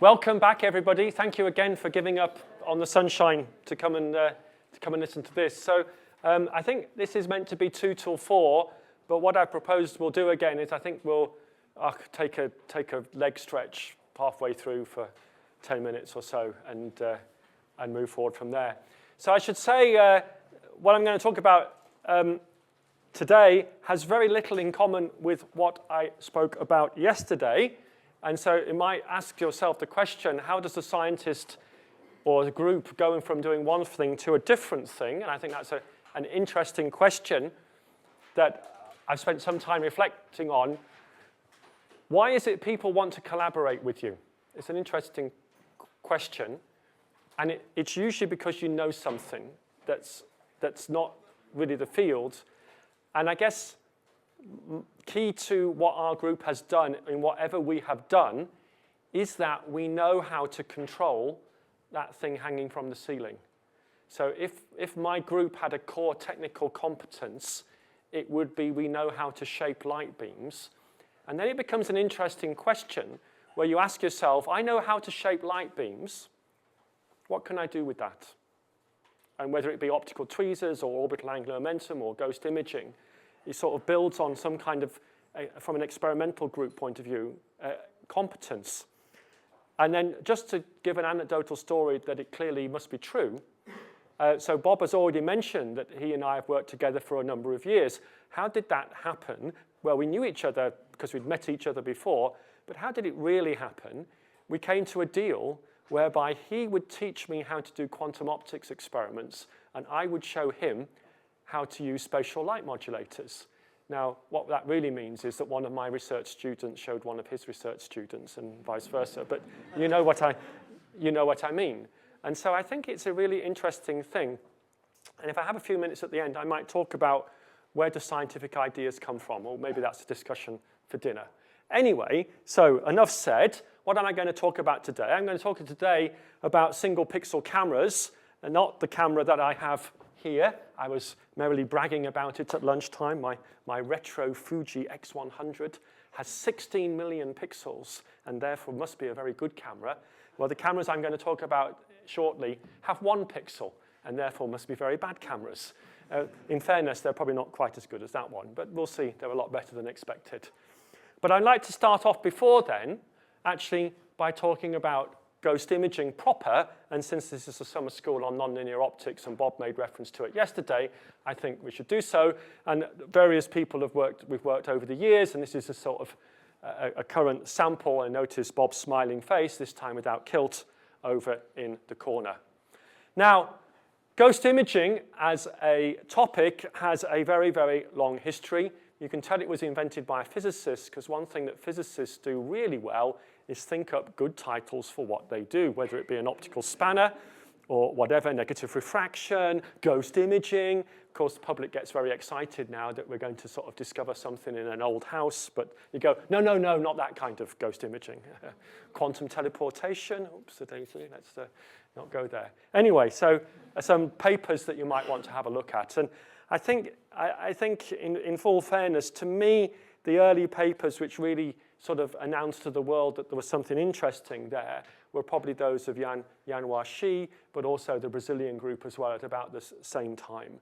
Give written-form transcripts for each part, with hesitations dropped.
Welcome back, everybody. Thank you again for giving up on the sunshine to come and listen to this. So I think this is meant to be 2 till 4, but what I proposed we'll do again is I think we'll take a leg stretch halfway through for 10 minutes or so and move forward from there. So I should say what I'm going to talk about today has very little in common with what I spoke about yesterday. And so you might ask yourself the question, how does a scientist or a group going from doing one thing to a different thing? And I think that's an interesting question that I've spent some time reflecting on. Why is it people want to collaborate with you? It's an interesting question. And it's usually because you know something that's not really the field. And I guess key to what our group has done in whatever we have done is that we know how to control that thing hanging from the ceiling. So if my group had a core technical competence, it would be we know how to shape light beams. And then it becomes an interesting question where you ask yourself, I know how to shape light beams. What can I do with that? And whether it be optical tweezers or orbital angular momentum or ghost imaging, it sort of builds on some kind of, from an experimental group point of view, competence. And then just to give an anecdotal story that it clearly must be true, so Bob has already mentioned that he and I have worked together for a number of years. How did that happen? Well, we knew each other because we'd met each other before, but how did it really happen? We came to a deal whereby he would teach me how to do quantum optics experiments, and I would show him how to use spatial light modulators. Now, what that really means is that one of my research students showed one of his research students and vice versa, but you know what I mean. And so I think it's a really interesting thing. And if I have a few minutes at the end, I might talk about where do scientific ideas come from, or maybe that's a discussion for dinner. Anyway, so enough said. What am I going to talk about today? I'm going to talk today about single pixel cameras, and not the camera that I have here. I was merrily bragging about it at lunchtime. My retro Fuji X100 has 16 million pixels and therefore must be a very good camera. Well, the cameras I'm going to talk about shortly have 1 pixel and therefore must be very bad cameras. In fairness, they're probably not quite as good as that one, but we'll see. They're a lot better than expected. But I'd like to start off before then, actually, by talking about ghost imaging proper, and since this is a summer school on nonlinear optics, and Bob made reference to it yesterday, I think we should do so. And various people we've worked over the years, and this is a sort of a current sample. I notice Bob's smiling face, this time without kilt, over in the corner. Now, ghost imaging as a topic has a very, very long history. You can tell it was invented by a physicist, because one thing that physicists do really well is think up good titles for what they do, whether it be an optical spanner or whatever, negative refraction, ghost imaging. Of course, the public gets very excited now that we're going to sort of discover something in an old house, but you go, no, not that kind of ghost imaging. Quantum teleportation, oops, let's not go there. Anyway, so some papers that you might want to have a look at. And I think in full fairness, to me, the early papers which really sort of announced to the world that there was something interesting there were probably those of Yanhua Shi, but also the Brazilian group as well at about the same time.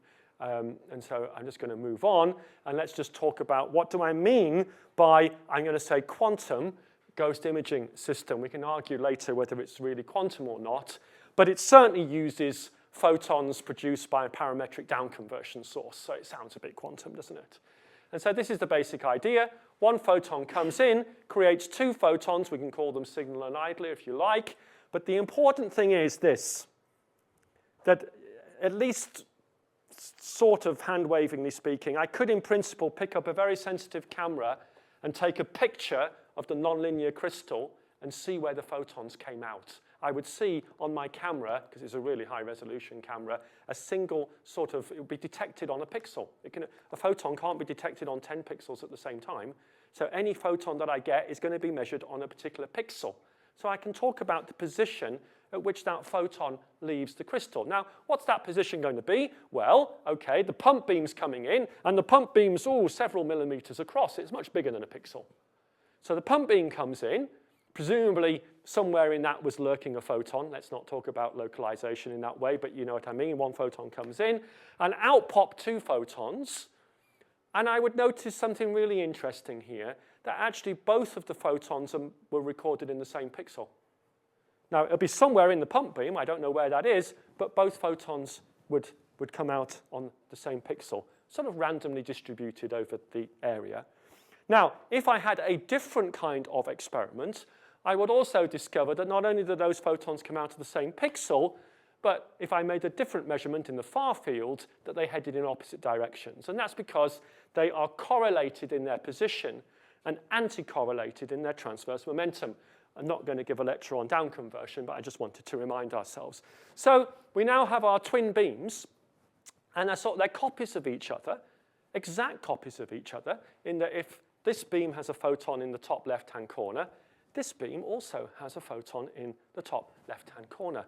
And so I'm just going to move on, and let's just talk about what do I mean by, I'm going to say, quantum ghost imaging system. We can argue later whether it's really quantum or not, but it certainly uses photons produced by a parametric down-conversion source, so it sounds a bit quantum, doesn't it? And so this is the basic idea. 1 photon comes in, creates 2 photons. We can call them signal and idler if you like. But the important thing is this, that at least sort of hand-wavingly speaking, I could in principle pick up a very sensitive camera and take a picture of the nonlinear crystal and see where the photons came out. I would see on my camera, because it's a really high-resolution camera, a single sort of, it would be detected on a pixel. A photon can't be detected on 10 pixels at the same time. So any photon that I get is going to be measured on a particular pixel. So I can talk about the position at which that photon leaves the crystal. Now, what's that position going to be? Well, okay, the pump beam's coming in, and the pump beam's several millimeters across. It's much bigger than a pixel. So the pump beam comes in, presumably somewhere in that was lurking a photon. Let's not talk about localization in that way, but you know what I mean. One photon comes in, and out pop two photons. And I would notice something really interesting here, that actually both of the photons were recorded in the same pixel. Now, it'll be somewhere in the pump beam. I don't know where that is, but both photons would come out on the same pixel, sort of randomly distributed over the area. Now, if I had a different kind of experiment, I would also discover that not only do those photons come out of the same pixel, but if I made a different measurement in the far field, that they headed in opposite directions. And that's because they are correlated in their position and anti-correlated in their transverse momentum. I'm not going to give a lecture on down conversion, but I just wanted to remind ourselves. So we now have our twin beams, and they're copies of each other, exact copies of each other, in that if this beam has a photon in the top left-hand corner, this beam also has a photon in the top left-hand corner.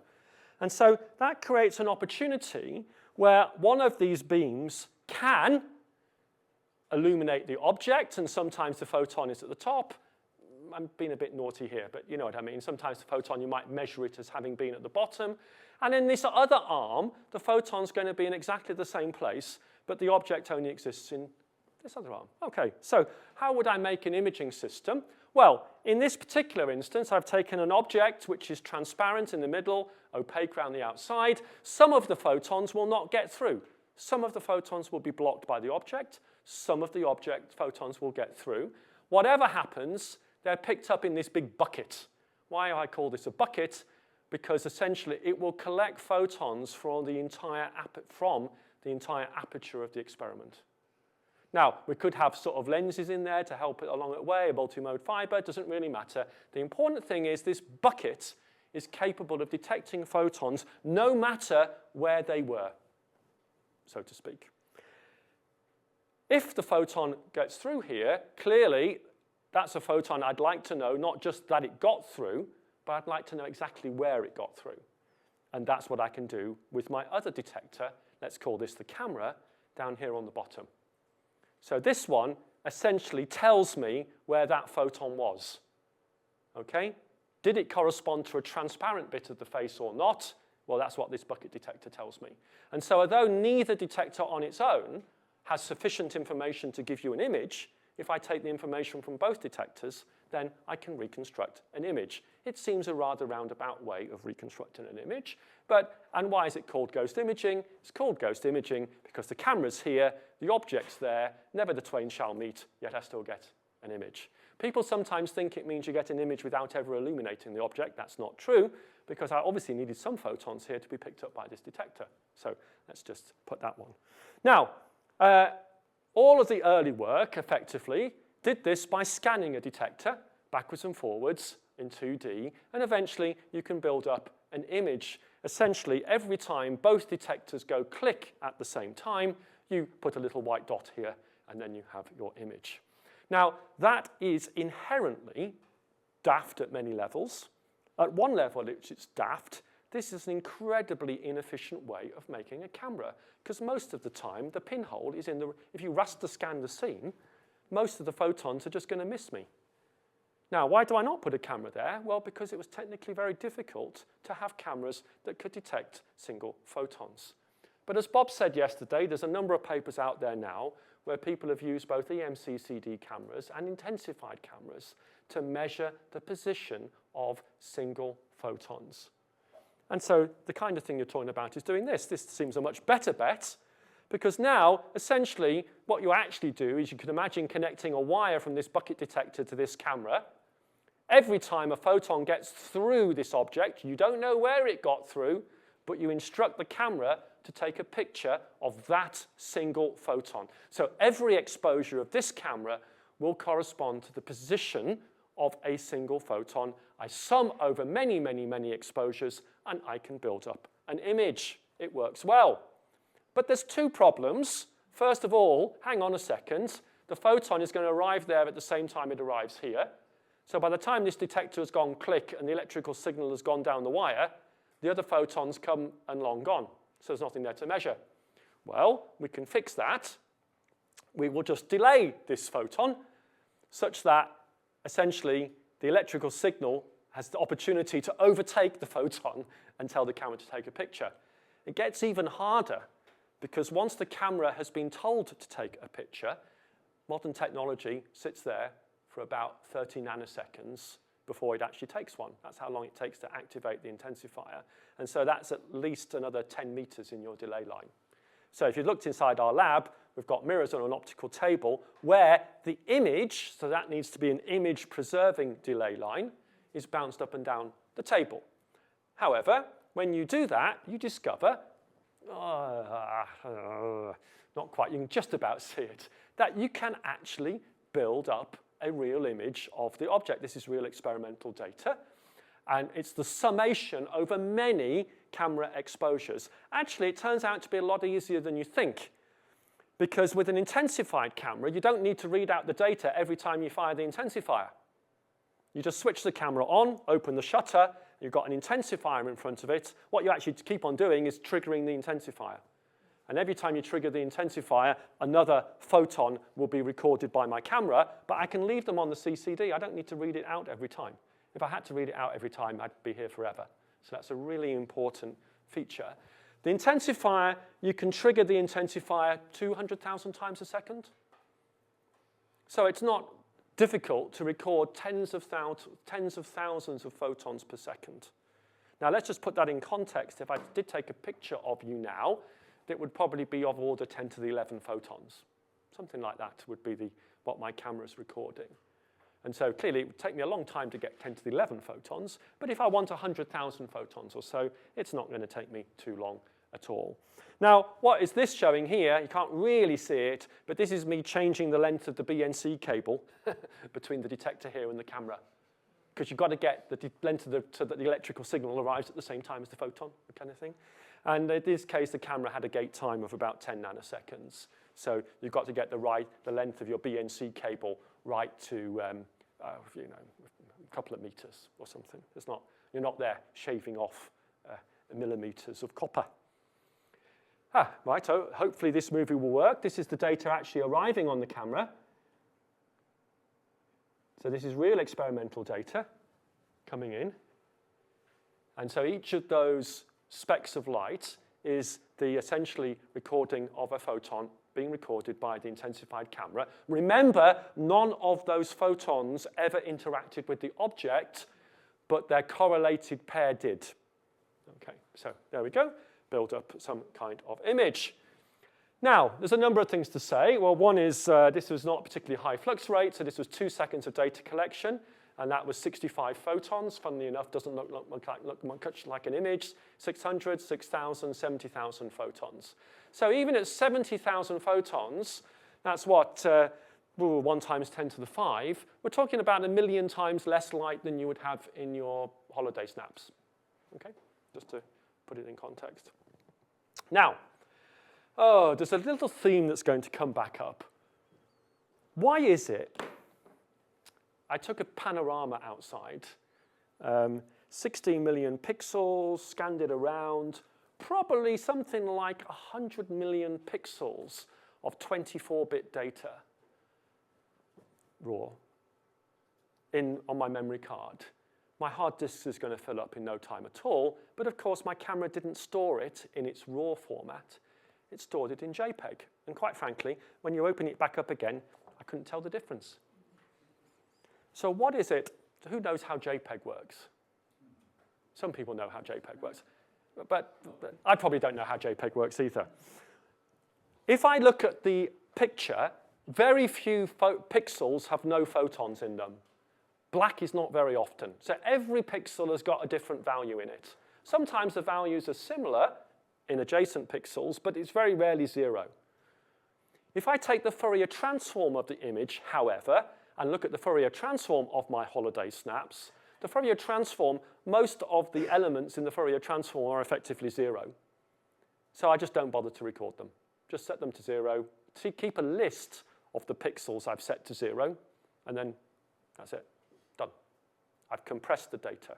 And so that creates an opportunity where one of these beams can illuminate the object, and sometimes the photon is at the top. I'm being a bit naughty here, but you know what I mean. Sometimes the photon, you might measure it as having been at the bottom. And in this other arm, the photon's going to be in exactly the same place, but the object only exists in this other arm. Okay, so how would I make an imaging system? Well, in this particular instance, I've taken an object which is transparent in the middle, opaque around the outside. Some of the photons will not get through. Some of the photons will be blocked by the object. Some of the object photons will get through. Whatever happens, they're picked up in this big bucket. Why do I call this a bucket? Because essentially it will collect photons from the entire aperture of the experiment. Now, we could have sort of lenses in there to help it along the way, a multimode fiber, it doesn't really matter. The important thing is this bucket is capable of detecting photons no matter where they were, so to speak. If the photon gets through here, clearly that's a photon I'd like to know, not just that it got through, but I'd like to know exactly where it got through. And that's what I can do with my other detector. Let's call this the camera, down here on the bottom. So this one essentially tells me where that photon was. Okay? Did it correspond to a transparent bit of the face or not? Well, that's what this bucket detector tells me. And so although neither detector on its own has sufficient information to give you an image, if I take the information from both detectors, then I can reconstruct an image. It seems a rather roundabout way of reconstructing an image. And why is it called ghost imaging? It's called ghost imaging because the camera's here, the object's there, never the twain shall meet, yet I still get an image. People sometimes think it means you get an image without ever illuminating the object. That's not true, because I obviously needed some photons here to be picked up by this detector. So let's just put that one. Now, all of the early work, effectively, did this by scanning a detector backwards and forwards in 2D, and eventually you can build up an image. Essentially, every time both detectors go click at the same time, you put a little white dot here, and then you have your image. Now, that is inherently daft at many levels. At one level, it's daft. This is an incredibly inefficient way of making a camera, because most of the time, the pinhole is in the... If you raster scan the scene, most of the photons are just going to miss me. Now, why do I not put a camera there? Well, because it was technically very difficult to have cameras that could detect single photons. But as Bob said yesterday, there's a number of papers out there now where people have used both EMCCD cameras and intensified cameras to measure the position of single photons. And so the kind of thing you're talking about is doing this. This seems a much better bet, because now, essentially, what you actually do is you can imagine connecting a wire from this bucket detector to this camera. Every time a photon gets through this object, you don't know where it got through, but you instruct the camera to take a picture of that single photon. So every exposure of this camera will correspond to the position of a single photon. I sum over many, many, many exposures, and I can build up an image. It works well. But there's two problems. First of all, hang on a second. The photon is going to arrive there at the same time it arrives here. So by the time this detector has gone click and the electrical signal has gone down the wire, the other photons come and long gone. So there's nothing there to measure. Well, we can fix that. We will just delay this photon such that essentially the electrical signal has the opportunity to overtake the photon and tell the camera to take a picture. It gets even harder because once the camera has been told to take a picture, modern technology sits there for about 30 nanoseconds before it actually takes one. That's how long it takes to activate the intensifier. And so that's at least another 10 meters in your delay line. So if you looked inside our lab, we've got mirrors on an optical table where the image, so that needs to be an image-preserving delay line, is bounced up and down the table. However, when you do that, you discover, not quite, you can just about see it, that you can actually build up a real image of the object. This is real experimental data. And it's the summation over many camera exposures. Actually, it turns out to be a lot easier than you think. Because with an intensified camera, you don't need to read out the data every time you fire the intensifier. You just switch the camera on, open the shutter, you've got an intensifier in front of it. What you actually keep on doing is triggering the intensifier. And every time you trigger the intensifier, another photon will be recorded by my camera, but I can leave them on the CCD. I don't need to read it out every time. If I had to read it out every time, I'd be here forever. So that's a really important feature. The intensifier, you can trigger the intensifier 200,000 times a second. So it's not difficult to record tens of thousands of photons per second. Now let's just put that in context. If I did take a picture of you now, it would probably be of order 10 to the 11 photons. Something like that would be what my camera's recording. And so clearly it would take me a long time to get 10 to the 11 photons, but if I want 100,000 photons or so, it's not going to take me too long at all. Now, what is this showing here? You can't really see it, but this is me changing the length of the BNC cable between the detector here and the camera. Because you've got to get the length of so that the electrical signal arrives at the same time as the photon, that kind of thing. And in this case, the camera had a gate time of about 10 nanoseconds. So you've got to get the length of your BNC cable right to a couple of meters or something. You're not there shaving off millimeters of copper. Right, so hopefully this movie will work. This is the data actually arriving on the camera. So this is real experimental data coming in. And so each of those specks of light is the essentially recording of a photon being recorded by the intensified camera. Remember, none of those photons ever interacted with the object, but their correlated pair did. Okay, so there we go. Build up some kind of image. Now, there's a number of things to say. Well, one is this was not a particularly high flux rate, so this was 2 seconds of data collection, and that was 65 photons. Funnily enough, doesn't look much like an image. 600, 6,000, 70,000 photons. So even at 70,000 photons, that's what, 1 times 10 to the 5, we're talking about 1 million times less light than you would have in your holiday snaps. Okay, just to put it in context. Now, there's a little theme that's going to come back up. Why is it? I took a panorama outside, 16 million pixels, scanned it around, probably something like 100 million pixels of 24-bit data, raw, on my memory card. My hard disk is going to fill up in no time at all, but of course my camera didn't store it in its raw format. It stored it in JPEG. And quite frankly, when you open it back up again, I couldn't tell the difference. So what is it? Who knows how JPEG works? Some people know how JPEG works. But I probably don't know how JPEG works either. If I look at the picture, very few pixels have no photons in them. Black is not very often. So every pixel has got a different value in it. Sometimes the values are similar in adjacent pixels, but it's very rarely 0. If I take the Fourier transform of the image, however, and look at the Fourier transform of my holiday snaps, the Fourier transform, most of the elements in the Fourier transform are effectively 0. So I just don't bother to record them. Just set them to 0. Keep a list of the pixels I've set to 0, and then that's it. Done. I've compressed the data.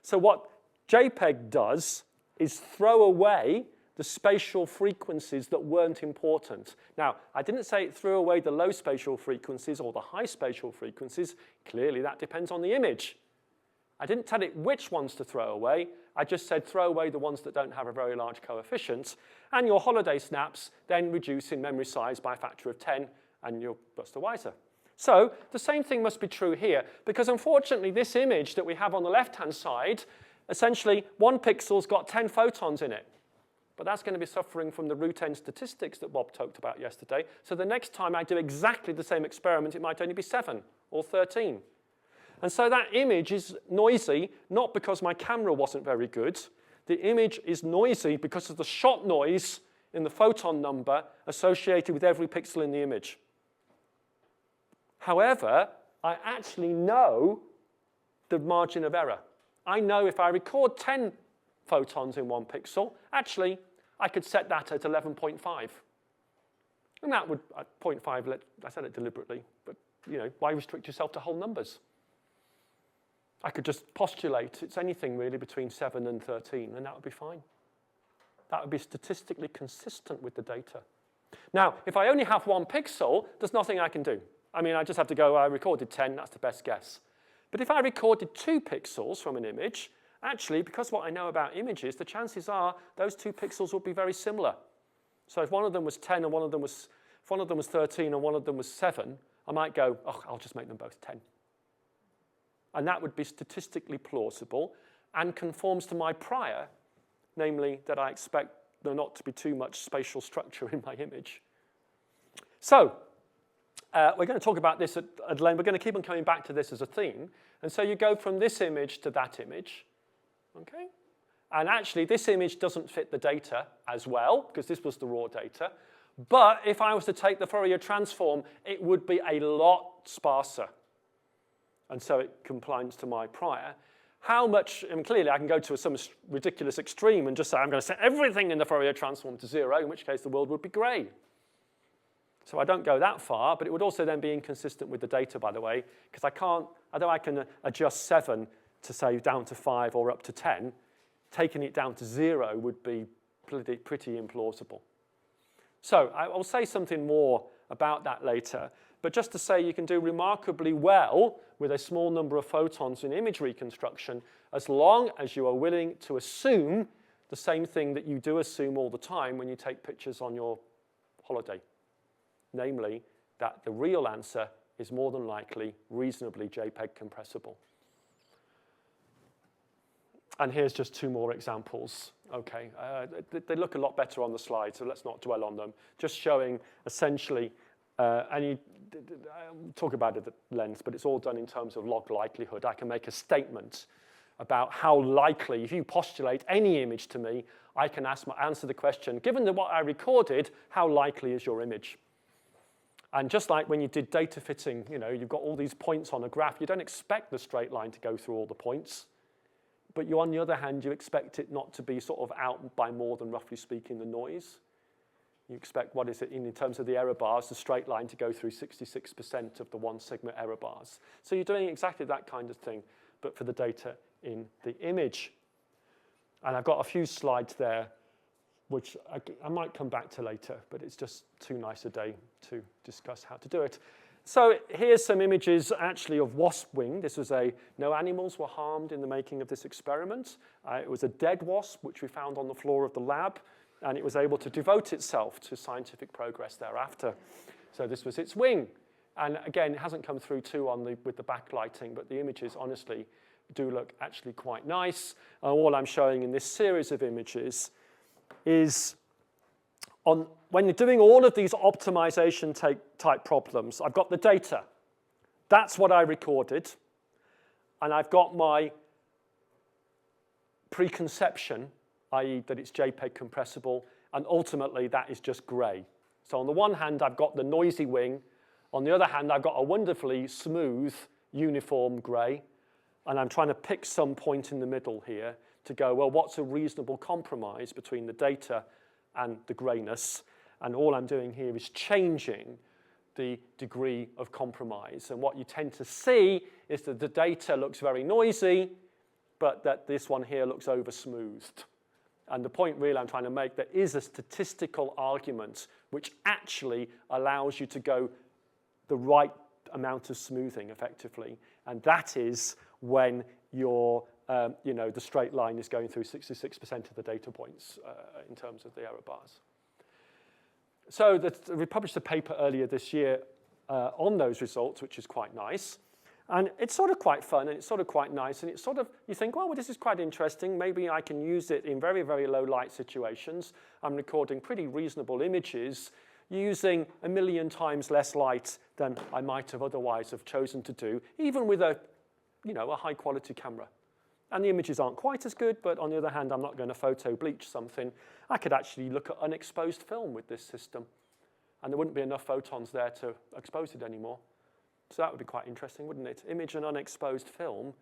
So what JPEG does is throw away the spatial frequencies that weren't important. Now, I didn't say it threw away the low spatial frequencies or the high spatial frequencies. Clearly, that depends on the image. I didn't tell it which ones to throw away. I just said throw away the ones that don't have a very large coefficient, and your holiday snaps then reduce in memory size by a factor of 10, and you're much wiser. So the same thing must be true here, because unfortunately this image that we have on the left-hand side, essentially 1 pixel's got 10 photons in it. But that's going to be suffering from the root n statistics that Bob talked about yesterday. So the next time I do exactly the same experiment, it might only be 7 or 13. And so that image is noisy, not because my camera wasn't very good. The image is noisy because of the shot noise in the photon number associated with every pixel in the image. However, I actually know the margin of error. I know if I record 10 photons in 1 pixel, actually, I could set that at 11.5. And that would, at 0.5, I said it deliberately, but why restrict yourself to whole numbers? I could just postulate it's anything really between 7 and 13, and that would be fine. That would be statistically consistent with the data. Now, if I only have 1 pixel, there's nothing I can do. I mean, I just have to go, I recorded 10, that's the best guess. But if I recorded 2 pixels from an image, actually, because what I know about images, the chances are those 2 pixels would be very similar. So if one of them was 10 and if one of them was 13 and one of them was 7, I might go, oh, I'll just make them both 10. And that would be statistically plausible and conforms to my prior, namely that I expect there not to be too much spatial structure in my image. So we're going to talk about this at length. We're going to keep on coming back to this as a theme. And so you go from this image to that image. Okay? And actually, this image doesn't fit the data as well, because this was the raw data. But if I was to take the Fourier transform, it would be a lot sparser. And so it complies to my prior. How much, and clearly I can go to some ridiculous extreme and just say I'm going to set everything in the Fourier transform to 0, in which case the world would be grey. So I don't go that far, but it would also then be inconsistent with the data, by the way, because I can't, although I can adjust 7 to say down to 5 or up to 10, taking it down to 0 would be pretty implausible. So I will say something more about that later, but just to say you can do remarkably well with a small number of photons in image reconstruction as long as you are willing to assume the same thing that you do assume all the time when you take pictures on your holiday, namely that the real answer is more than likely reasonably JPEG compressible. And here's just 2 more examples. Okay, they look a lot better on the slide, so let's not dwell on them. Just showing essentially, I'll talk about it at length, but it's all done in terms of log likelihood. I can make a statement about how likely, if you postulate any image to me, I can answer the question, given what I recorded, how likely is your image? And just like when you did data fitting, you've got all these points on a graph, you don't expect the straight line to go through all the points. But on the other hand, you expect it not to be sort of out by more than, roughly speaking, the noise. You expect, what is it, in terms of the error bars, the straight line to go through 66% of the 1 sigma error bars. So you're doing exactly that kind of thing, but for the data in the image. And I've got a few slides there, which I might come back to later, but it's just too nice a day to discuss how to do it. So here's some images actually of wasp wing. This was no animals were harmed in the making of this experiment. It was a dead wasp, which we found on the floor of the lab, and it was able to devote itself to scientific progress thereafter. So this was its wing. And again, it hasn't come through too with the backlighting, but the images honestly do look actually quite nice. And all I'm showing in this series of images is when you're doing all of these optimization type problems, I've got the data. That's what I recorded. And I've got my preconception, i.e. that it's JPEG compressible, and ultimately that is just gray. So on the one hand, I've got the noisy wing. On the other hand, I've got a wonderfully smooth, uniform gray. And I'm trying to pick some point in the middle here to go, well, what's a reasonable compromise between the data and the grayness? And all I'm doing here is changing the degree of compromise. And what you tend to see is that the data looks very noisy, but that this one here looks over-smoothed. And the point really I'm trying to make, there is a statistical argument which actually allows you to go the right amount of smoothing effectively. And that is when the straight line is going through 66% of the data points in terms of the error bars. So we published a paper earlier this year on those results, which is quite nice. And it's sort of quite fun, and it's sort of quite nice, and it's sort of, you think, well, this is quite interesting. Maybe I can use it in very, very low light situations. I'm recording pretty reasonable images using 1 million times less light than I might have otherwise have chosen to do, even with a high quality camera. And the images aren't quite as good, but on the other hand, I'm not going to photo bleach something. I could actually look at unexposed film with this system, and there wouldn't be enough photons there to expose it anymore. So that would be quite interesting, wouldn't it? Image an unexposed film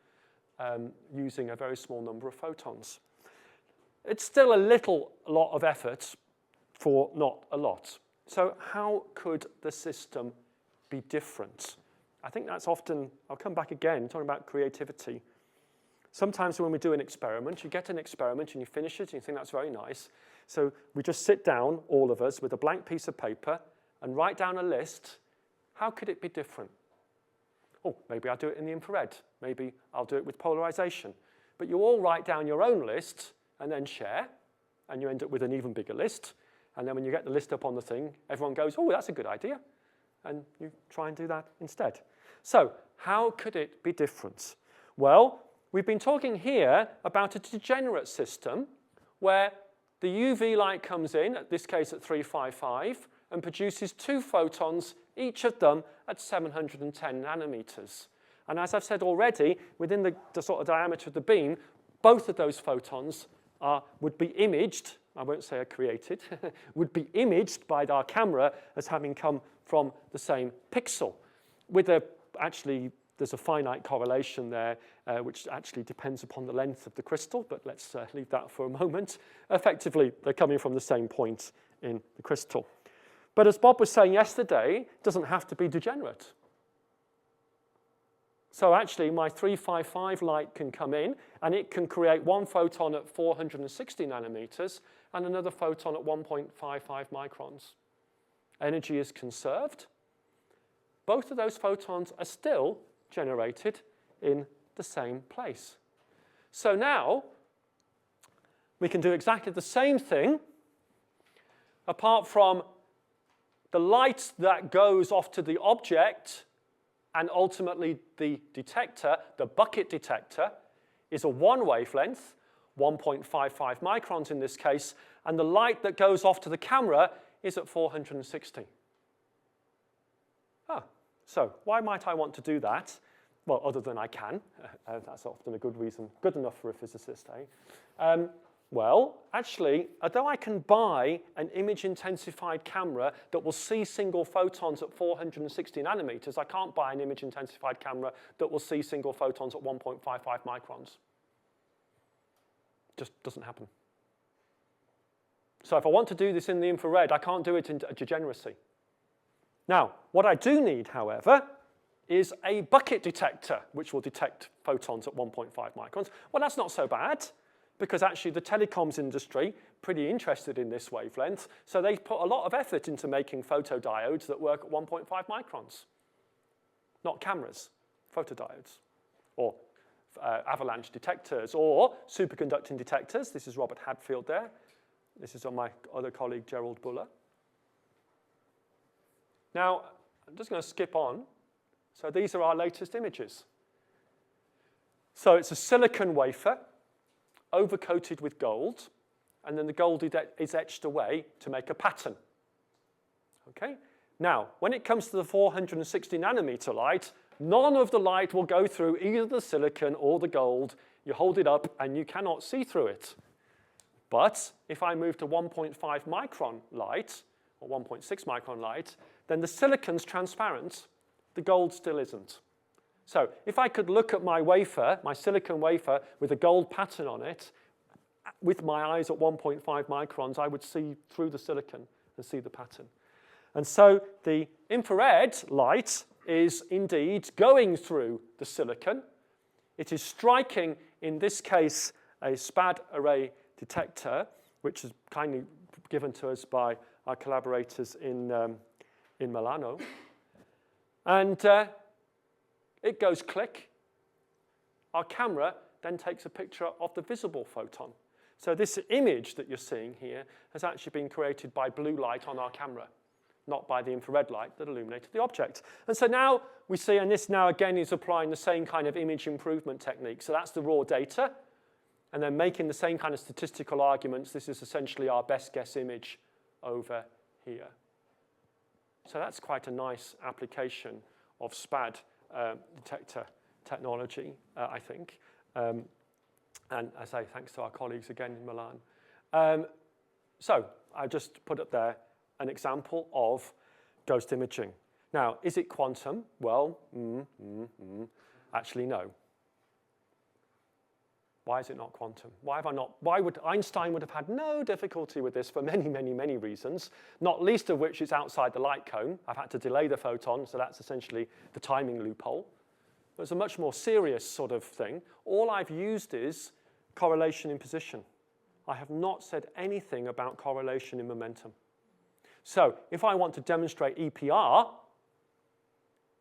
using a very small number of photons. It's still a lot of effort for not a lot. So how could the system be different? I think that's often, I'll come back again, talking about creativity. Sometimes when we do an experiment, you get an experiment and you finish it and you think that's very nice. So we just sit down, all of us, with a blank piece of paper and write down a list. How could it be different? Oh, maybe I'll do it in the infrared. Maybe I'll do it with polarization. But you all write down your own list and then share, and you end up with an even bigger list. And then when you get the list up on the thing, everyone goes, oh, that's a good idea. And you try and do that instead. So how could it be different? Well, we've been talking here about a degenerate system where the UV light comes in, at this case at 355, and produces 2 photons, each of them at 710 nanometers. And as I've said already, within the sort of diameter of the beam, both of those photons would be imaged, I won't say are created, would be imaged by our camera as having come from the same pixel. Actually, there's a finite correlation there, which actually depends upon the length of the crystal, but let's leave that for a moment. Effectively, they're coming from the same point in the crystal. But as Bob was saying yesterday, it doesn't have to be degenerate. So actually, my 355 light can come in, and it can create 1 photon at 460 nanometers and another photon at 1.55 microns. Energy is conserved. Both of those photons are still generated in the same place. So now, we can do exactly the same thing, apart from the light that goes off to the object and ultimately the detector, the bucket detector, is a 1 wavelength, 1.55 microns in this case, and the light that goes off to the camera is at 460. So why might I want to do that? Well, other than I can. That's often a good reason, good enough for a physicist, eh? Well, actually, although I can buy an image-intensified camera that will see single photons at 460 nanometers, I can't buy an image-intensified camera that will see single photons at 1.55 microns. Just doesn't happen. So if I want to do this in the infrared, I can't do it in degeneracy. Now, what I do need, however, is a bucket detector, which will detect photons at 1.5 microns. Well, that's not so bad, because actually the telecoms industry pretty interested in this wavelength, so they put a lot of effort into making photodiodes that work at 1.5 microns. Not cameras, photodiodes, or avalanche detectors, or superconducting detectors. This is Robert Hadfield there. This is on my other colleague, Gerald Buller. Now, I'm just going to skip on. So these are our latest images. So it's a silicon wafer, overcoated with gold, and then the gold is etched away to make a pattern. Okay? Now, when it comes to the 460 nanometer light, none of the light will go through either the silicon or the gold. You hold it up and you cannot see through it. But if I move to 1.5 micron light, or 1.6 micron light, then the silicon's transparent, the gold still isn't. So if I could look at my wafer, my silicon wafer, with a gold pattern on it, with my eyes at 1.5 microns, I would see through the silicon and see the pattern. And so the infrared light is indeed going through the silicon. It is striking, in this case, a SPAD array detector, which is kindly given to us by our collaborators in Milano. And it goes click. Our camera then takes a picture of the visible photon. So this image that you're seeing here has actually been created by blue light on our camera, not by the infrared light that illuminated the object. And so now we see, and this now again is applying the same kind of image improvement technique. So that's the raw data, and then making the same kind of statistical arguments. This is essentially our best guess image over here. So that's quite a nice application of SPAD detector technology, I think. And as I say, thanks to our colleagues again in Milan. So I just put up there an example of ghost imaging. Now, is it quantum? Well, actually, no. Why is it not quantum? Why would Einstein would have had no difficulty with this for many, many, many reasons, not least of which it's outside the light cone. I've had to delay the photon, so that's essentially the timing loophole. There's a much more serious sort of thing. All I've used is correlation in position. I have not said anything about correlation in momentum. So if I want to demonstrate EPR,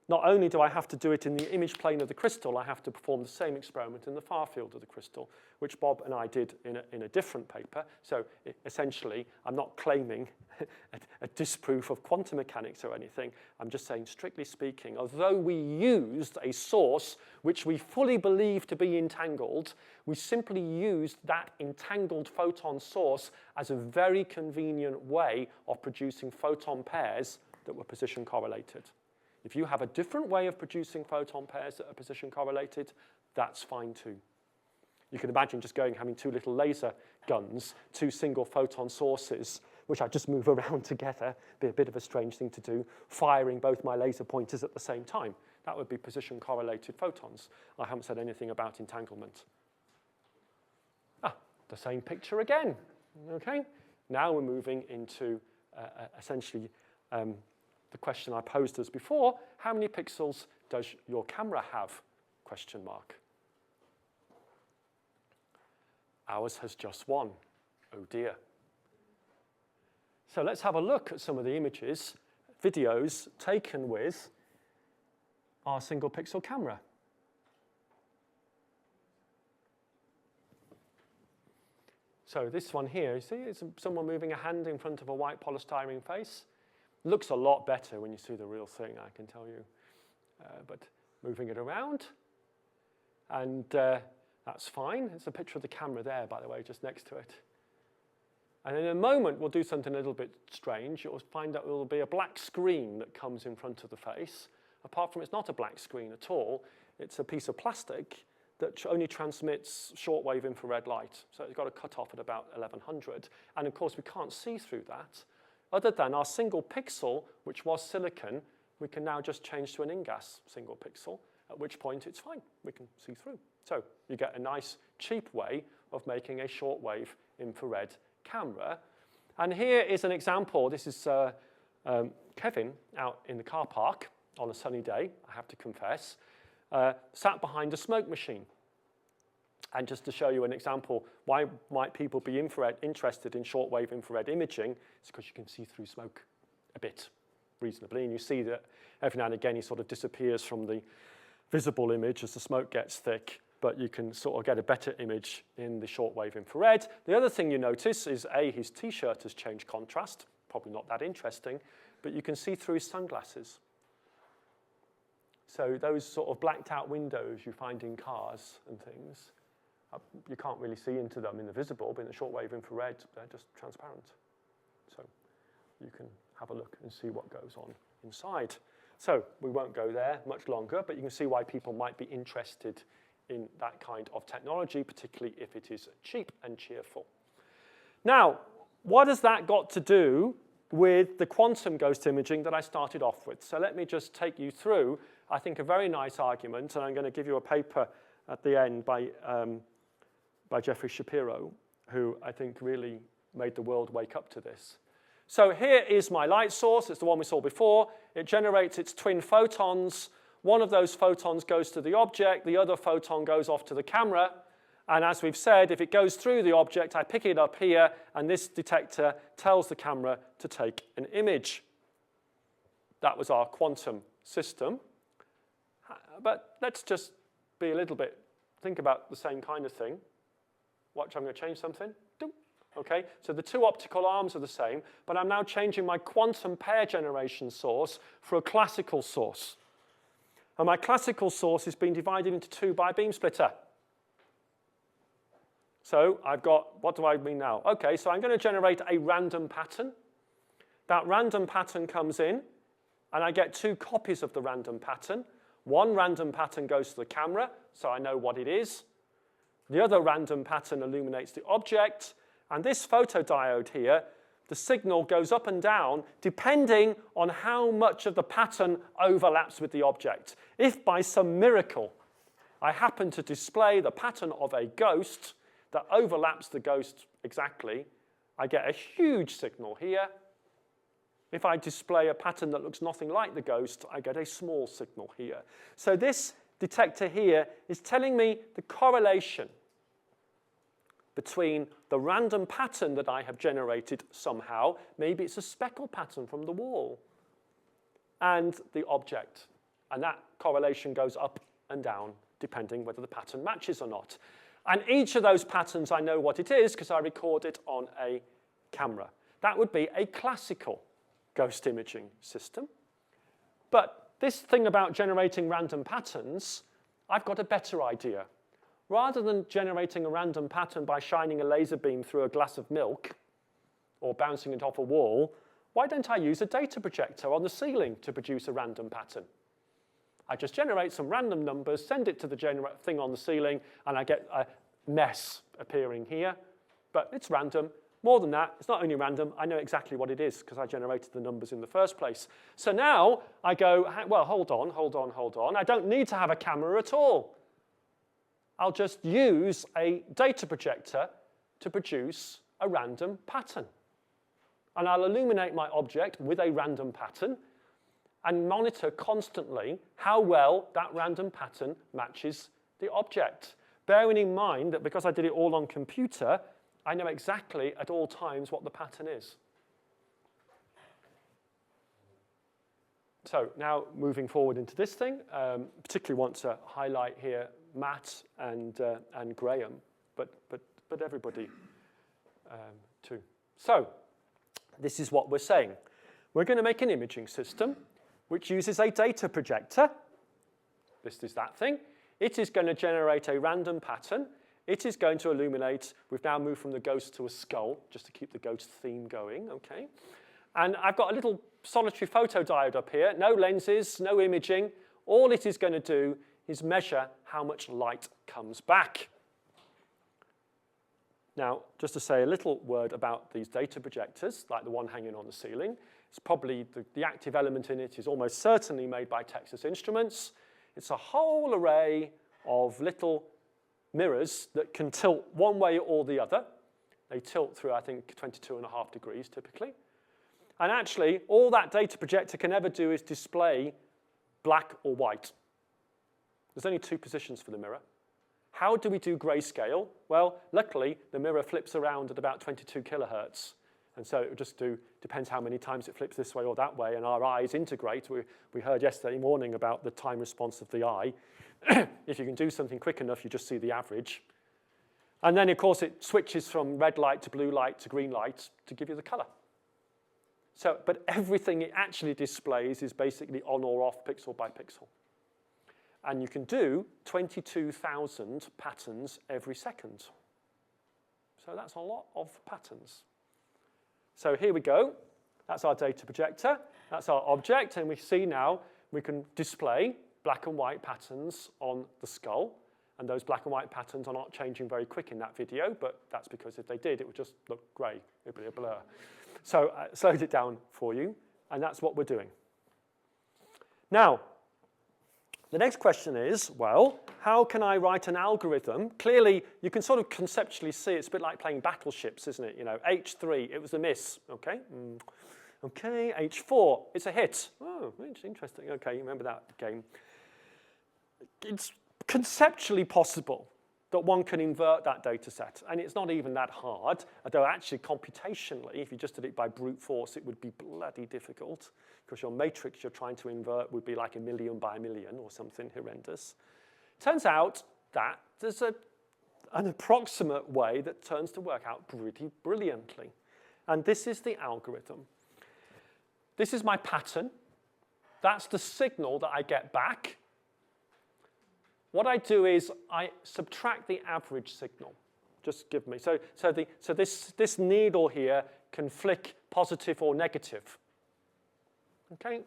not only do I have to do it in the image plane of the crystal, I have to perform the same experiment in the far field of the crystal, which Bob and I did in a different paper. So essentially, I'm not claiming a disproof of quantum mechanics or anything. I'm just saying, strictly speaking, although we used a source which we fully believe to be entangled, we simply used that entangled photon source as a very convenient way of producing photon pairs that were position correlated. If you have a different way of producing photon pairs that are position correlated, that's fine too. You can imagine just having two little laser guns, two single photon sources, which I just move around together, be a bit of a strange thing to do, firing both my laser pointers at the same time. That would be position correlated photons. I haven't said anything about entanglement. The same picture again, okay? Now we're moving into essentially the question I posed as before, how many pixels does your camera have? Question mark. Ours has just one. Oh dear. So let's have a look at some of the images, videos taken with our single pixel camera. So this one here, you see, it's someone moving a hand in front of a white polystyrene face. Looks a lot better when you see the real thing, I can tell you. But moving it around, and that's fine. It's a picture of the camera there, by the way, just next to it. And in a moment, we'll do something a little bit strange. You'll find that there will be a black screen that comes in front of the face. Apart from it's not a black screen at all, it's a piece of plastic that only transmits shortwave infrared light. So it's got a cutoff at about 1100. And of course, we can't see through that. Other than our single pixel, which was silicon, we can now just change to an InGaAs single pixel, at which point it's fine. We can see through. So you get a nice, cheap way of making a shortwave infrared camera. And here is an example. This is Kevin out in the car park on a sunny day, I have to confess, sat behind a smoke machine. And just to show you an example, why might people be interested in shortwave infrared imaging? It's because you can see through smoke a bit reasonably, and you see that every now and again he sort of disappears from the visible image as the smoke gets thick, but you can sort of get a better image in the shortwave infrared. The other thing you notice is his t-shirt has changed contrast, probably not that interesting, but you can see through his sunglasses. So those sort of blacked out windows you find in cars and things, you can't really see into them in the visible, but in the shortwave infrared, they're just transparent. So you can have a look and see what goes on inside. So we won't go there much longer, but you can see why people might be interested in that kind of technology, particularly if it is cheap and cheerful. Now, what has that got to do with the quantum ghost imaging that I started off with? So let me just take you through, I think, a very nice argument, and I'm going to give you a paper at the end by Jeffrey Shapiro, who I think really made the world wake up to this. So here is my light source. It's the one we saw before. It generates its twin photons. One of those photons goes to the object. The other photon goes off to the camera. And as we've said, if it goes through the object, I pick it up here, and this detector tells the camera to take an image. That was our quantum system. But let's just be a little bit think about the same kind of thing. Watch, I'm going to change something. Okay, so the two optical arms are the same, but I'm now changing my quantum pair generation source for a classical source. And my classical source is being divided into two by a beam splitter. So I've got, what do I mean now? Okay, so I'm going to generate a random pattern. That random pattern comes in, and I get two copies of the random pattern. One random pattern goes to the camera, so I know what it is. The other random pattern illuminates the object. And this photodiode here, the signal goes up and down depending on how much of the pattern overlaps with the object. If by some miracle I happen to display the pattern of a ghost that overlaps the ghost exactly, I get a huge signal here. If I display a pattern that looks nothing like the ghost, I get a small signal here. So this detector here is telling me the correlation between the random pattern that I have generated somehow, maybe it's a speckle pattern from the wall, and the object. And that correlation goes up and down, depending whether the pattern matches or not. And each of those patterns, I know what it is, because I record it on a camera. That would be a classical ghost imaging system. But this thing about generating random patterns, I've got a better idea. Rather than generating a random pattern by shining a laser beam through a glass of milk or bouncing it off a wall, why don't I use a data projector on the ceiling to produce a random pattern? I just generate some random numbers, send it to the thing on the ceiling, and I get a mess appearing here. But it's random. More than that, it's not only random, I know exactly what it is because I generated the numbers in the first place. So now I go, well, hold on. I don't need to have a camera at all. I'll just use a data projector to produce a random pattern. And I'll illuminate my object with a random pattern and monitor constantly how well that random pattern matches the object. Bearing in mind that because I did it all on computer, I know exactly at all times what the pattern is. So now moving forward into this thing, particularly want to highlight here Matt and Graham, but everybody too. So this is what we're saying. We're going to make an imaging system which uses a data projector. This is that thing. It is going to generate a random pattern. It is going to illuminate. We've now moved from the ghost to a skull, just to keep the ghost theme going, okay? And I've got a little solitary photodiode up here, no lenses, no imaging. All it is going to do is measure how much light comes back. Now, just to say a little word about these data projectors, like the one hanging on the ceiling, it's probably the active element in it is almost certainly made by Texas Instruments. It's a whole array of little mirrors that can tilt one way or the other. They tilt through, I think, 22.5 degrees typically. And actually, all that data projector can ever do is display black or white. There's only two positions for the mirror. How do we do grayscale? Well, luckily, the mirror flips around at about 22 kilohertz. And so it would just depends how many times it flips this way or that way, and our eyes integrate. We heard yesterday morning about the time response of the eye. If you can do something quick enough, you just see the average. And then, of course, it switches from red light to blue light to green light to give you the color. So, but everything it actually displays is basically on or off pixel by pixel. And you can do 22,000 patterns every second. So that's a lot of patterns. So here we go. That's our data projector. That's our object. And we see now we can display black and white patterns on the skull. And those black and white patterns are not changing very quick in that video, but that's because if they did, it would just look grey. It would be a blur. So I slowed it down for you, and that's what we're doing. Now, the next question is, well, how can I write an algorithm? Clearly, you can sort of conceptually see it's a bit like playing battleships, isn't it? You know, H3, it was a miss, okay? Okay, H4, it's a hit. Oh, interesting. Okay, you remember that game. It's conceptually possible that one can invert that data set, and it's not even that hard, although actually computationally, if you just did it by brute force, it would be bloody difficult, because your matrix you're trying to invert would be like 1,000,000 by 1,000,000 or something horrendous. Turns out that, there's an approximate way that turns to work out pretty brilliantly. And this is the algorithm. This is my pattern. That's the signal that I get back. What I do is I subtract the average signal. Just give me. So this needle here can flick positive or negative. Okay?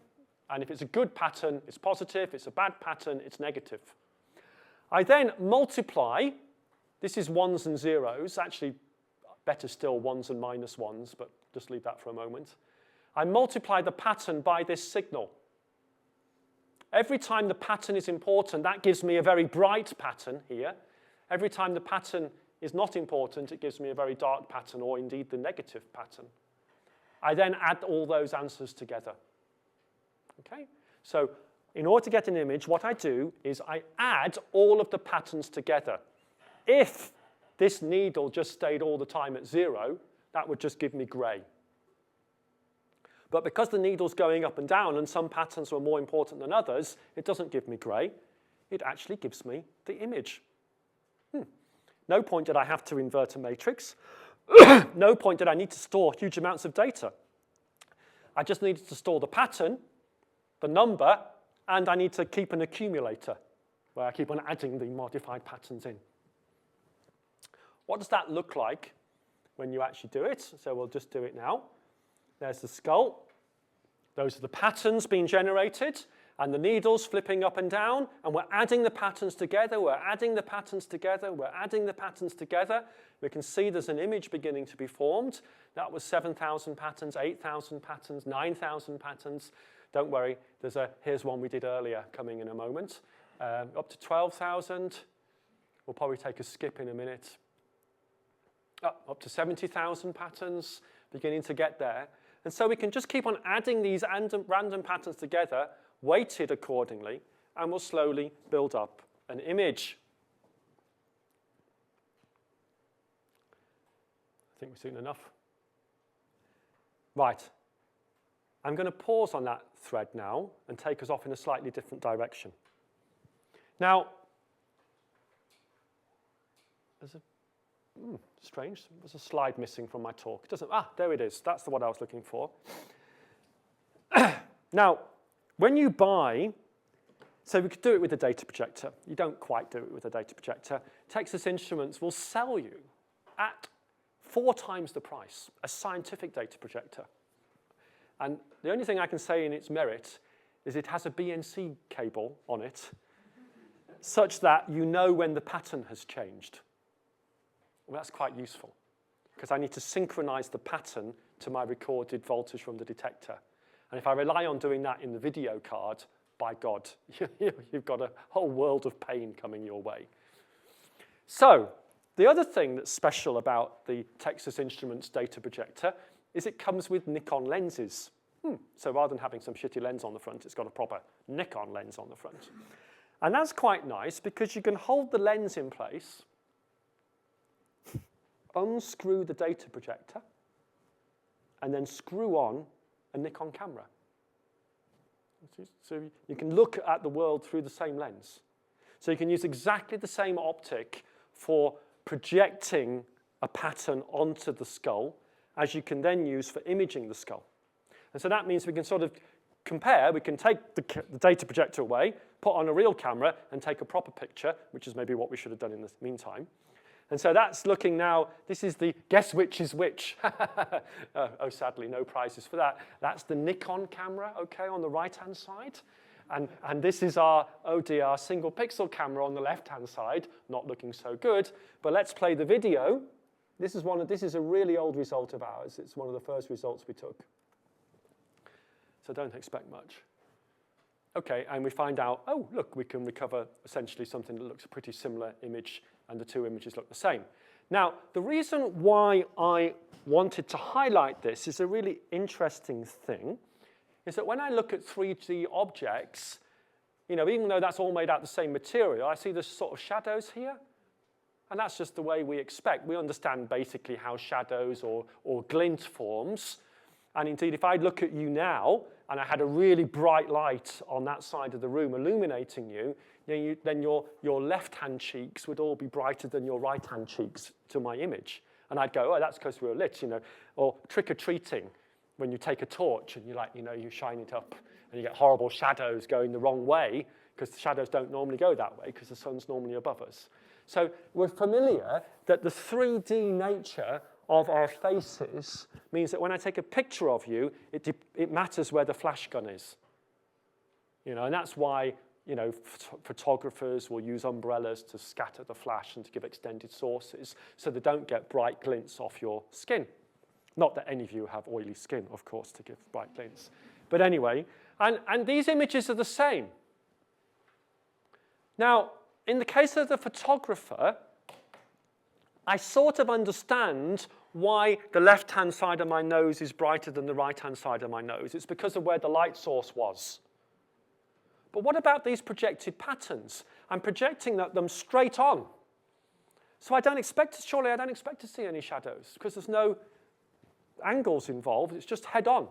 And if it's a good pattern, it's positive. If it's a bad pattern, it's negative. I then multiply. This is ones and zeros. Actually, better still, ones and minus ones, but just leave that for a moment. I multiply the pattern by this signal. Every time the pattern is important, that gives me a very bright pattern here. Every time the pattern is not important, it gives me a very dark pattern, or indeed the negative pattern. I then add all those answers together. Okay? So in order to get an image, what I do is I add all of the patterns together. If this needle just stayed all the time at 0, that would just give me grey. But because the needle's going up and down and some patterns are more important than others, it doesn't give me grey. It actually gives me the image. No point did I have to invert a matrix. No point did I need to store huge amounts of data. I just needed to store the pattern, the number, and I need to keep an accumulator where I keep on adding the modified patterns in. What does that look like when you actually do it? So we'll just do it now. There's the skull. Those are the patterns being generated, and the needles flipping up and down, and we're adding the patterns together, we're adding the patterns together, we're adding the patterns together. We can see there's an image beginning to be formed. That was 7,000 patterns, 8,000 patterns, 9,000 patterns. Don't worry, here's one we did earlier coming in a moment. Up to 12,000. We'll probably take a skip in a minute. Up to 70,000 patterns, beginning to get there. And so we can just keep on adding these random patterns together, weighted accordingly, and we'll slowly build up an image. I think we've seen enough. Right. I'm going to pause on that thread now and take us off in a slightly different direction. Now, there's strange. There's a slide missing from my talk. It doesn't. There it is. That's what I was looking for. Now, when you buy, so we could do it with a data projector. You don't quite do it with a data projector. Texas Instruments will sell you at 4 times the price a scientific data projector. And the only thing I can say in its merit is it has a BNC cable on it, such that you know when the pattern has changed. Well, that's quite useful, because I need to synchronize the pattern to my recorded voltage from the detector. And if I rely on doing that in the video card, by God, you've got a whole world of pain coming your way. So the other thing that's special about the Texas Instruments data projector is it comes with Nikon lenses. So rather than having some shitty lens on the front, it's got a proper Nikon lens on the front. And that's quite nice, because you can hold the lens in place, unscrew the data projector, and then screw on a Nikon camera. So you can look at the world through the same lens. So you can use exactly the same optic for projecting a pattern onto the skull as you can then use for imaging the skull. And so that means we can sort of compare. We can take the data projector away, put on a real camera, and take a proper picture, which is maybe what we should have done in the meantime. And so that's looking now, this is the guess which is which. Sadly, no prizes for that. That's the Nikon camera, okay, on the right-hand side. And this is our ODR single pixel camera on the left-hand side, not looking so good. But let's play the video. This is a really old result of ours. It's one of the first results we took. So don't expect much. Okay, and we find out, oh, look, we can recover essentially something that looks a pretty similar image, and the 2 images look the same. Now, the reason why I wanted to highlight this is a really interesting thing, is that when I look at 3D objects, even though that's all made out of the same material, I see this sort of shadows here. And that's just the way we expect. We understand basically how shadows or glint forms. And indeed, if I look at you now, and I had a really bright light on that side of the room illuminating you, then your left-hand cheeks would all be brighter than your right-hand cheeks to my image. And I'd go, oh, that's because we're lit, Or trick-or-treating, when you take a torch and you shine it up and you get horrible shadows going the wrong way because the shadows don't normally go that way because the sun's normally above us. So we're familiar that the 3D nature of our faces means that when I take a picture of you, it matters where the flash gun is. And that's why, photographers will use umbrellas to scatter the flash and to give extended sources so they don't get bright glints off your skin. Not that any of you have oily skin, of course, to give bright glints. But anyway, and these images are the same. Now, in the case of the photographer, I sort of understand why the left-hand side of my nose is brighter than the right-hand side of my nose. It's because of where the light source was. But what about these projected patterns? I'm projecting them straight on. So surely I don't expect to see any shadows because there's no angles involved. It's just head on.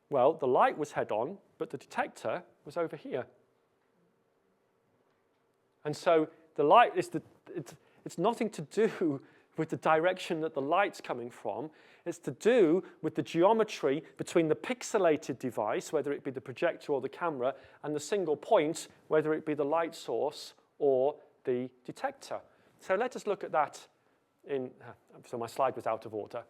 Well, the light was head on, but the detector was over here. And so the light is it's nothing to do with the direction that the light's coming from. It's to do with the geometry between the pixelated device, whether it be the projector or the camera, and the single point, whether it be the light source or the detector. So let us look at that so my slide was out of order.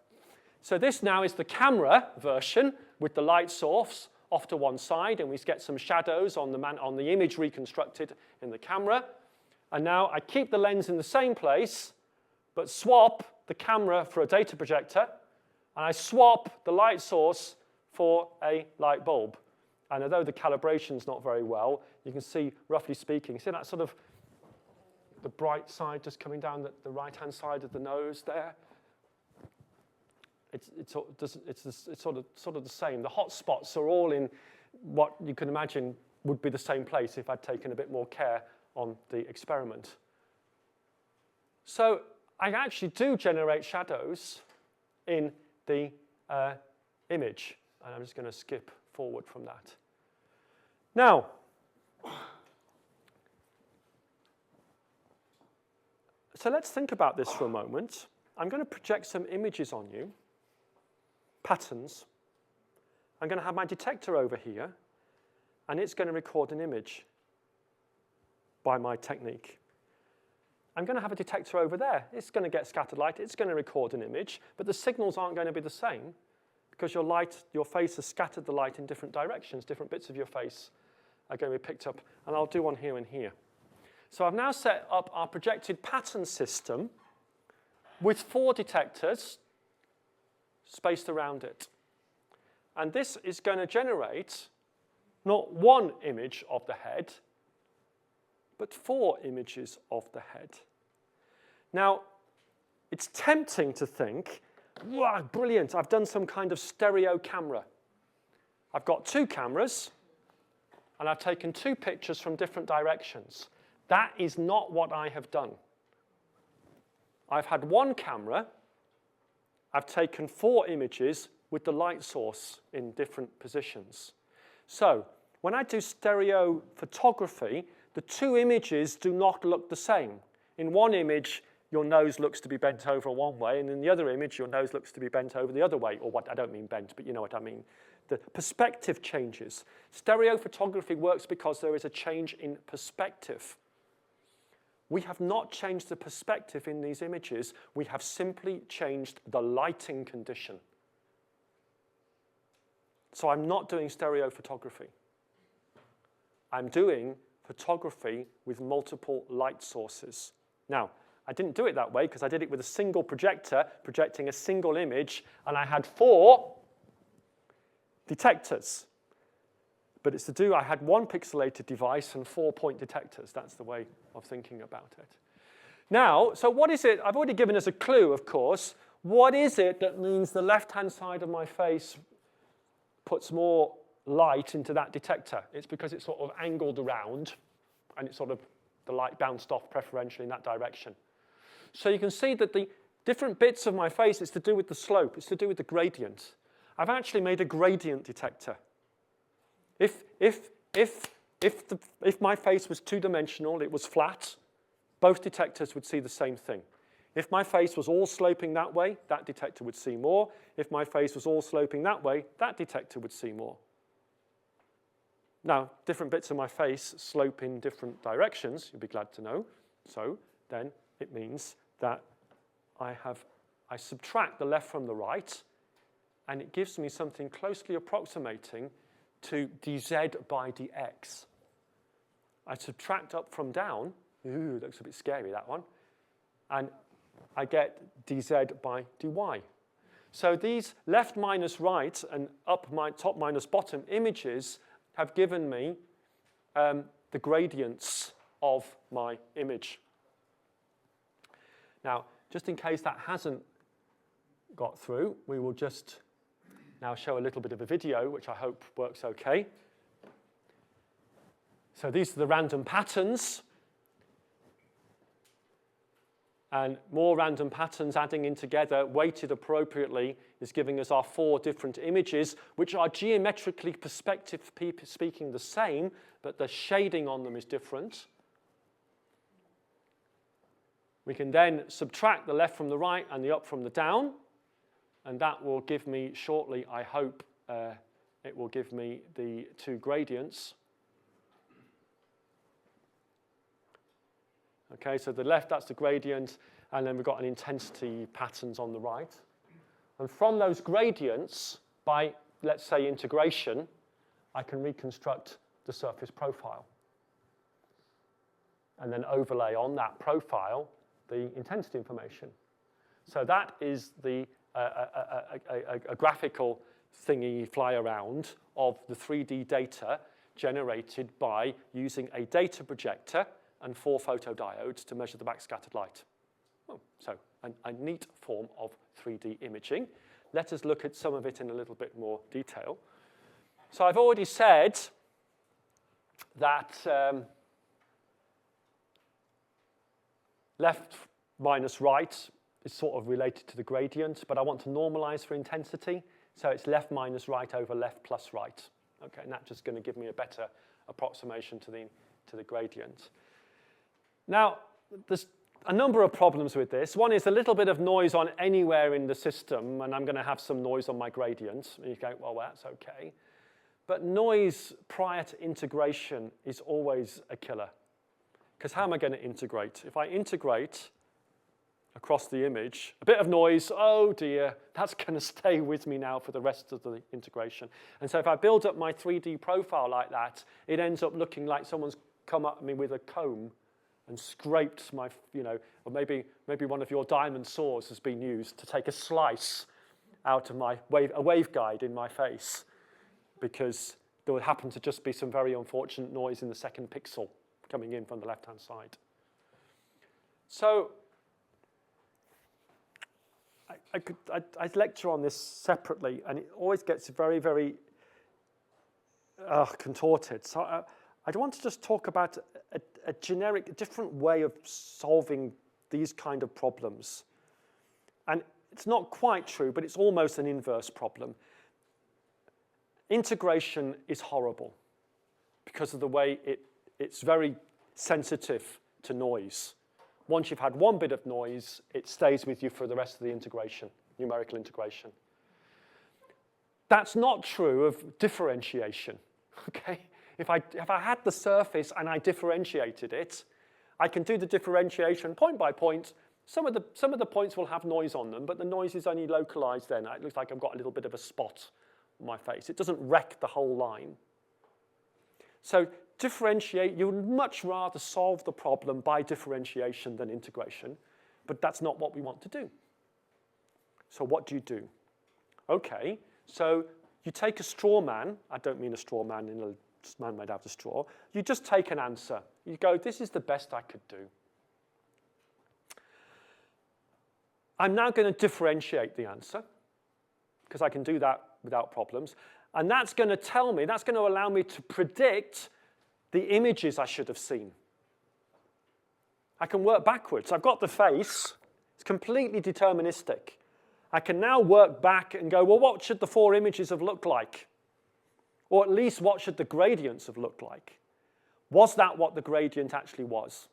So this now is the camera version with the light source off to one side, and we get some shadows on the image reconstructed in the camera. And now I keep the lens in the same place, but swap the camera for a data projector, and I swap the light source for a light bulb. And although the calibration's not very well, you can see, roughly speaking, see that sort of the bright side just coming down the right-hand side of the nose there? It's sort of the same. The hot spots are all in what you can imagine would be the same place if I'd taken a bit more care on the experiment. So I actually do generate shadows in the image. And I'm just going to skip forward from that. Now, so let's think about this for a moment. I'm going to project some images on you, patterns. I'm going to have my detector over here, and it's going to record an image by my technique. I'm going to have a detector over there. It's going to get scattered light. It's going to record an image, but the signals aren't going to be the same because your face has scattered the light in different directions. Different bits of your face are going to be picked up, and I'll do one here and here. So I've now set up our projected pattern system with 4 detectors spaced around it. And this is going to generate not one image of the head, but 4 images of the head. Now, it's tempting to think, wow, brilliant, I've done some kind of stereo camera. I've got 2 cameras, and I've taken 2 pictures from different directions. That is not what I have done. I've had 1 camera, I've taken 4 images with the light source in different positions. So, when I do stereo photography, the 2 images do not look the same. In one image, your nose looks to be bent over one way, and in the other image, your nose looks to be bent over the other way. Or what, I don't mean bent, but you know what I mean. The perspective changes. Stereo photography works because there is a change in perspective. We have not changed the perspective in these images. We have simply changed the lighting condition. So I'm not doing stereo photography. I'm doing photography with multiple light sources. Now, I didn't do it that way because I did it with a single projector, projecting a single image, and I had 4 detectors. But it's to do, I had 1 pixelated device and 4 point detectors. That's the way of thinking about it. Now, so what is it? I've already given us a clue, of course. What is it that means the left-hand side of my face puts more light into that detector? It's because it's sort of angled around, and it's sort of, the light bounced off preferentially in that direction. So you can see that the different bits of my face, it's to do with the slope, it's to do with the gradient. I've actually made a gradient detector. If if my face was two-dimensional, it was flat, both detectors would see the same thing. If my face was all sloping that way, that detector would see more. If my face was all sloping that way, that detector would see more. Now, different bits of my face slope in different directions, you'll be glad to know. So then it means that I subtract the left from the right, and it gives me something closely approximating to dz by dx. I subtract up from down. Ooh, looks a bit scary, that one. And I get dz by dy. So these left minus right and top minus bottom images have given me the gradients of my image. Now, just in case that hasn't got through, we will just now show a little bit of a video, which I hope works okay. So these are the random patterns. And more random patterns adding in together, weighted appropriately, is giving us our 4 different images, which are geometrically perspective speaking the same, but the shading on them is different. We can then subtract the left from the right and the up from the down, and that will give me shortly, I hope, it will give me the 2 gradients. Okay, so the left, that's the gradient, and then we've got an intensity patterns on the right. And from those gradients, by, let's say, integration, I can reconstruct the surface profile. And then overlay on that profile the intensity information. So that is the a graphical thingy fly around of the 3D data generated by using a data projector and 4 photodiodes to measure the backscattered light. Oh, so a neat form of 3D imaging. Let us look at some of it in a little bit more detail. So I've already said that left minus right is sort of related to the gradient, but I want to normalize for intensity. So it's left minus right over left plus right. Okay, and that's just going to give me a better approximation to the gradient. Now, there's a number of problems with this. One is a little bit of noise on anywhere in the system, and I'm going to have some noise on my gradient. And you go, well, that's okay. But noise prior to integration is always a killer. Because how am I going to integrate? If I integrate across the image, a bit of noise, oh dear, that's going to stay with me now for the rest of the integration. And so if I build up my 3D profile like that, it ends up looking like someone's come at me with a comb and scraped my, or maybe one of your diamond saws has been used to take a slice out of a waveguide in my face, because there would happen to just be some very unfortunate noise in the second pixel coming in from the left-hand side. So I'd lecture on this separately, and it always gets very, very contorted. So I want to just talk about a generic, different way of solving these kind of problems. And it's not quite true, but it's almost an inverse problem. Integration is horrible because of the way it's very sensitive to noise. Once you've had one bit of noise, it stays with you for the rest of the integration, numerical integration. That's not true of differentiation, okay? If I had the surface and I differentiated it, I can do the differentiation point by point. Some of the points will have noise on them, but the noise is only localized then. It looks like I've got a little bit of a spot on my face. It doesn't wreck the whole line. So differentiate, you would much rather solve the problem by differentiation than integration, but that's not what we want to do. So what do you do? Okay, so you take a straw man. I don't mean a straw man in a man made out of straw. You just take an answer. You go, this is the best I could do. I'm now going to differentiate the answer, because I can do that without problems. And that's going to tell me, that's going to allow me to predict the images I should have seen. I can work backwards. I've got the face. It's completely deterministic. I can now work back and go, well, what should the 4 images have looked like? Or at least what should the gradients have looked like? Was that what the gradient actually was?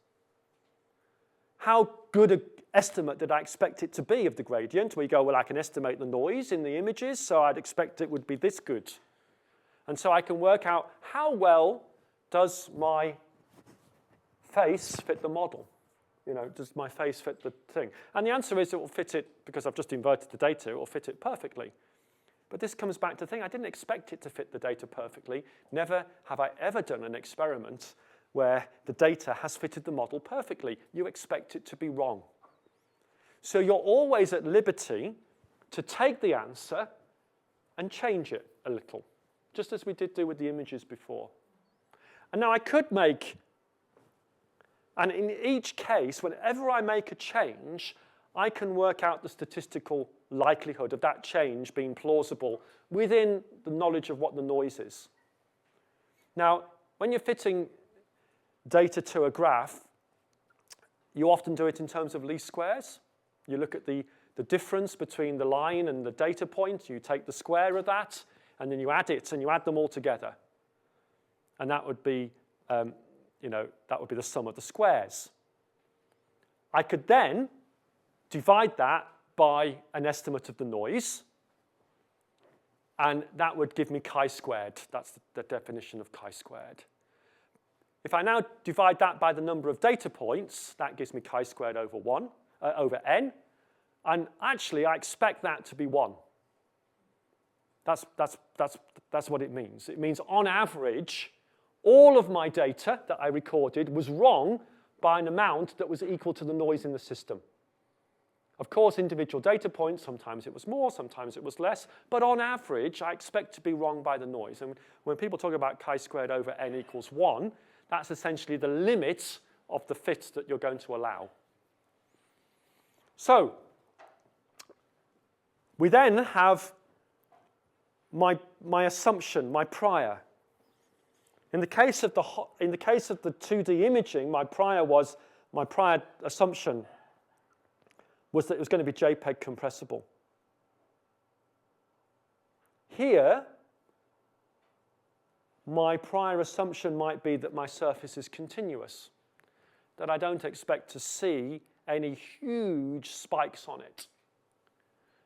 How good an estimate did I expect it to be of the gradient? We go, well, I can estimate the noise in the images, so I'd expect it would be this good. And so I can work out how well does my face fit the model? You know, does my face fit the thing? And the answer is it will fit it, because I've just inverted the data, it will fit it perfectly. But this comes back to the thing, I didn't expect it to fit the data perfectly. Never have I ever done an experiment where the data has fitted the model perfectly. You expect it to be wrong. So you're always at liberty to take the answer and change it a little, just as we did do with the images before. And now I could make, and in each case, whenever I make a change, I can work out the statistical likelihood of that change being plausible within the knowledge of what the noise is. Now, when you're fitting data to a graph, you often do it in terms of least squares. You look at the difference between the line and the data point, you take the square of that, and then you add it, and you add them all together. And that would be, that would be the sum of the squares. I could then divide that by an estimate of the noise, and that would give me chi-squared. That's the definition of chi-squared. If I now divide that by the number of data points, that gives me chi-squared over n, and actually I expect that to be 1. That's what it means. It means on average, all of my data that I recorded was wrong by an amount that was equal to the noise in the system. Of course, individual data points, sometimes it was more, sometimes it was less, but on average, I expect to be wrong by the noise. And when people talk about chi-squared over n equals 1, that's essentially the limit of the fit that you're going to allow. So, we then have my assumption, my prior. In the case of the 2D imaging, my prior assumption was that it was going to be JPEG compressible. Here, my prior assumption might be that my surface is continuous, that I don't expect to see any huge spikes on it.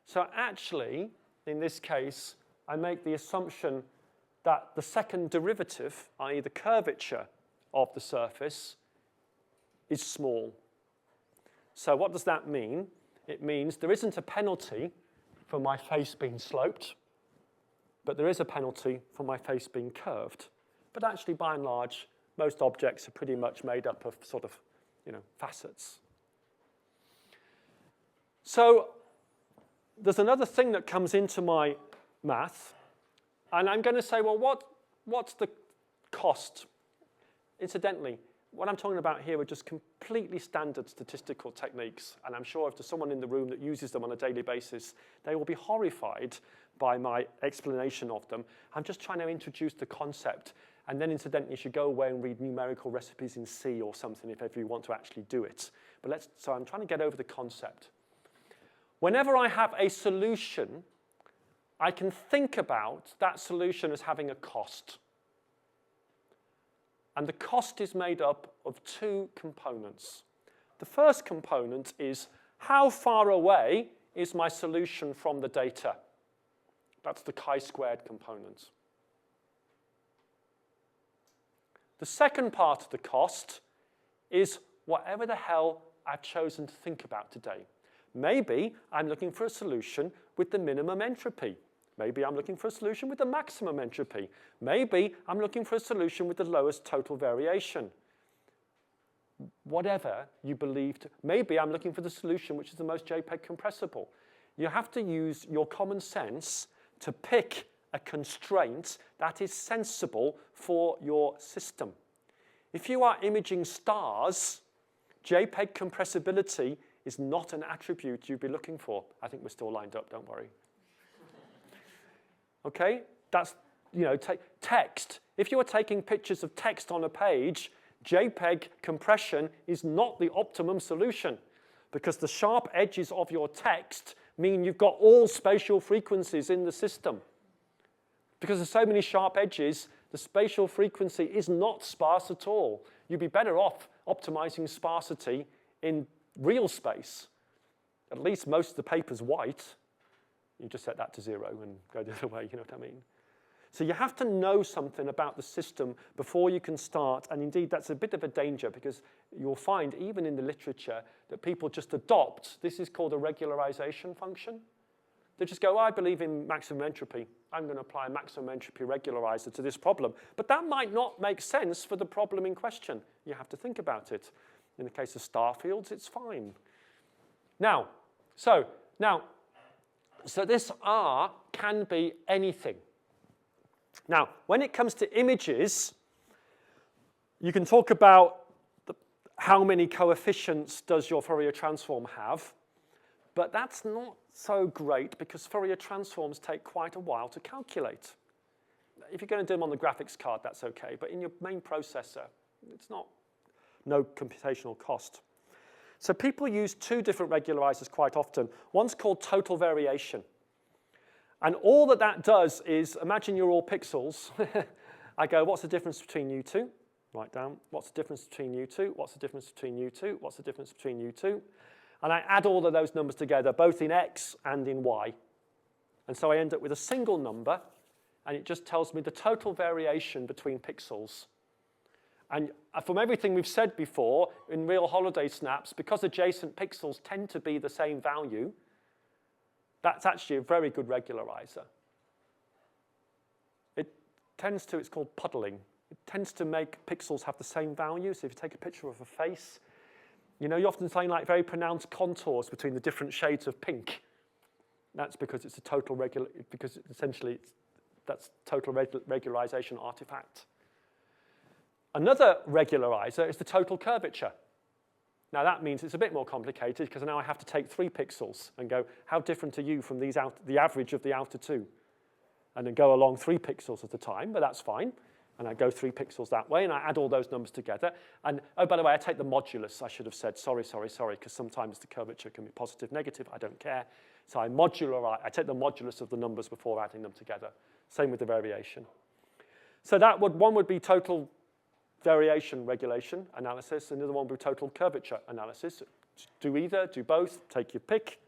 So actually, in this case, I make the assumption that the second derivative, i.e. the curvature of the surface, is small. So what does that mean? It means there isn't a penalty for my face being sloped, but there is a penalty for my face being curved. But actually, by and large, most objects are pretty much made up of sort of, facets. So there's another thing that comes into my math, and I'm going to say, well, what's the cost? Incidentally, what I'm talking about here are just completely standard statistical techniques, and I'm sure if there's someone in the room that uses them on a daily basis, they will be horrified by my explanation of them. I'm just trying to introduce the concept, and then incidentally, you should go away and read numerical recipes in C or something if ever you want to actually do it. So I'm trying to get over the concept. Whenever I have a solution, I can think about that solution as having a cost. And the cost is made up of two components. The first component is how far away is my solution from the data? That's the chi-squared component. The second part of the cost is whatever the hell I've chosen to think about today. Maybe I'm looking for a solution with the minimum entropy. Maybe I'm looking for a solution with the maximum entropy. Maybe I'm looking for a solution with the lowest total variation. Whatever you believe to. Maybe I'm looking for the solution which is the most JPEG compressible. You have to use your common sense to pick a constraint that is sensible for your system. If you are imaging stars, JPEG compressibility is not an attribute you'd be looking for. I think we're still lined up, don't worry. Okay, that's, text. If you're taking pictures of text on a page, JPEG compression is not the optimum solution because the sharp edges of your text mean you've got all spatial frequencies in the system. Because there's so many sharp edges, The spatial frequency is not sparse at all. You'd be better off optimizing sparsity in real space. At least most of the paper's white. You just set that to 0 and go the other way, you know what I mean? So you have to know something about the system before you can start, and indeed that's a bit of a danger because you'll find even in the literature that people just adopt, this is called a regularization function. They just go, I believe in maximum entropy. I'm going to apply a maximum entropy regularizer to this problem. But that might not make sense for the problem in question. You have to think about it. In the case of star fields, it's fine. So this R can be anything. Now, when it comes to images, you can talk about how many coefficients does your Fourier transform have, but that's not so great because Fourier transforms take quite a while to calculate. If you're going to do them on the graphics card, that's okay, but in your main processor, it's no computational cost. So people use two different regularizers quite often. One's called total variation. And all that does is, imagine you're all pixels. I go, what's the difference between you two? Write down, what's the difference between you two? What's the difference between you two? What's the difference between you two? And I add all of those numbers together, both in X and in Y. And so I end up with a single number, and it just tells me the total variation between pixels. And from everything we've said before, in real holiday snaps, because adjacent pixels tend to be the same value, that's actually a very good regularizer. It's called puddling. It tends to make pixels have the same value. So if you take a picture of a face, you often find like very pronounced contours between the different shades of pink. That's because it's a total because essentially that's total regularization artifact. Another regularizer is the total curvature. Now that means it's a bit more complicated because now I have to take 3 pixels and go, how different are you from the average of the outer 2? And then go along 3 pixels at a time, but that's fine. And I go 3 pixels that way, and I add all those numbers together. And oh, by the way, I take the modulus. I should have said sorry, because sometimes the curvature can be positive, negative. I don't care. So I take the modulus of the numbers before adding them together. Same with the variation. So one would be total variation regulation analysis, and the other one would be total curvature analysis. Do either, do both, take your pick.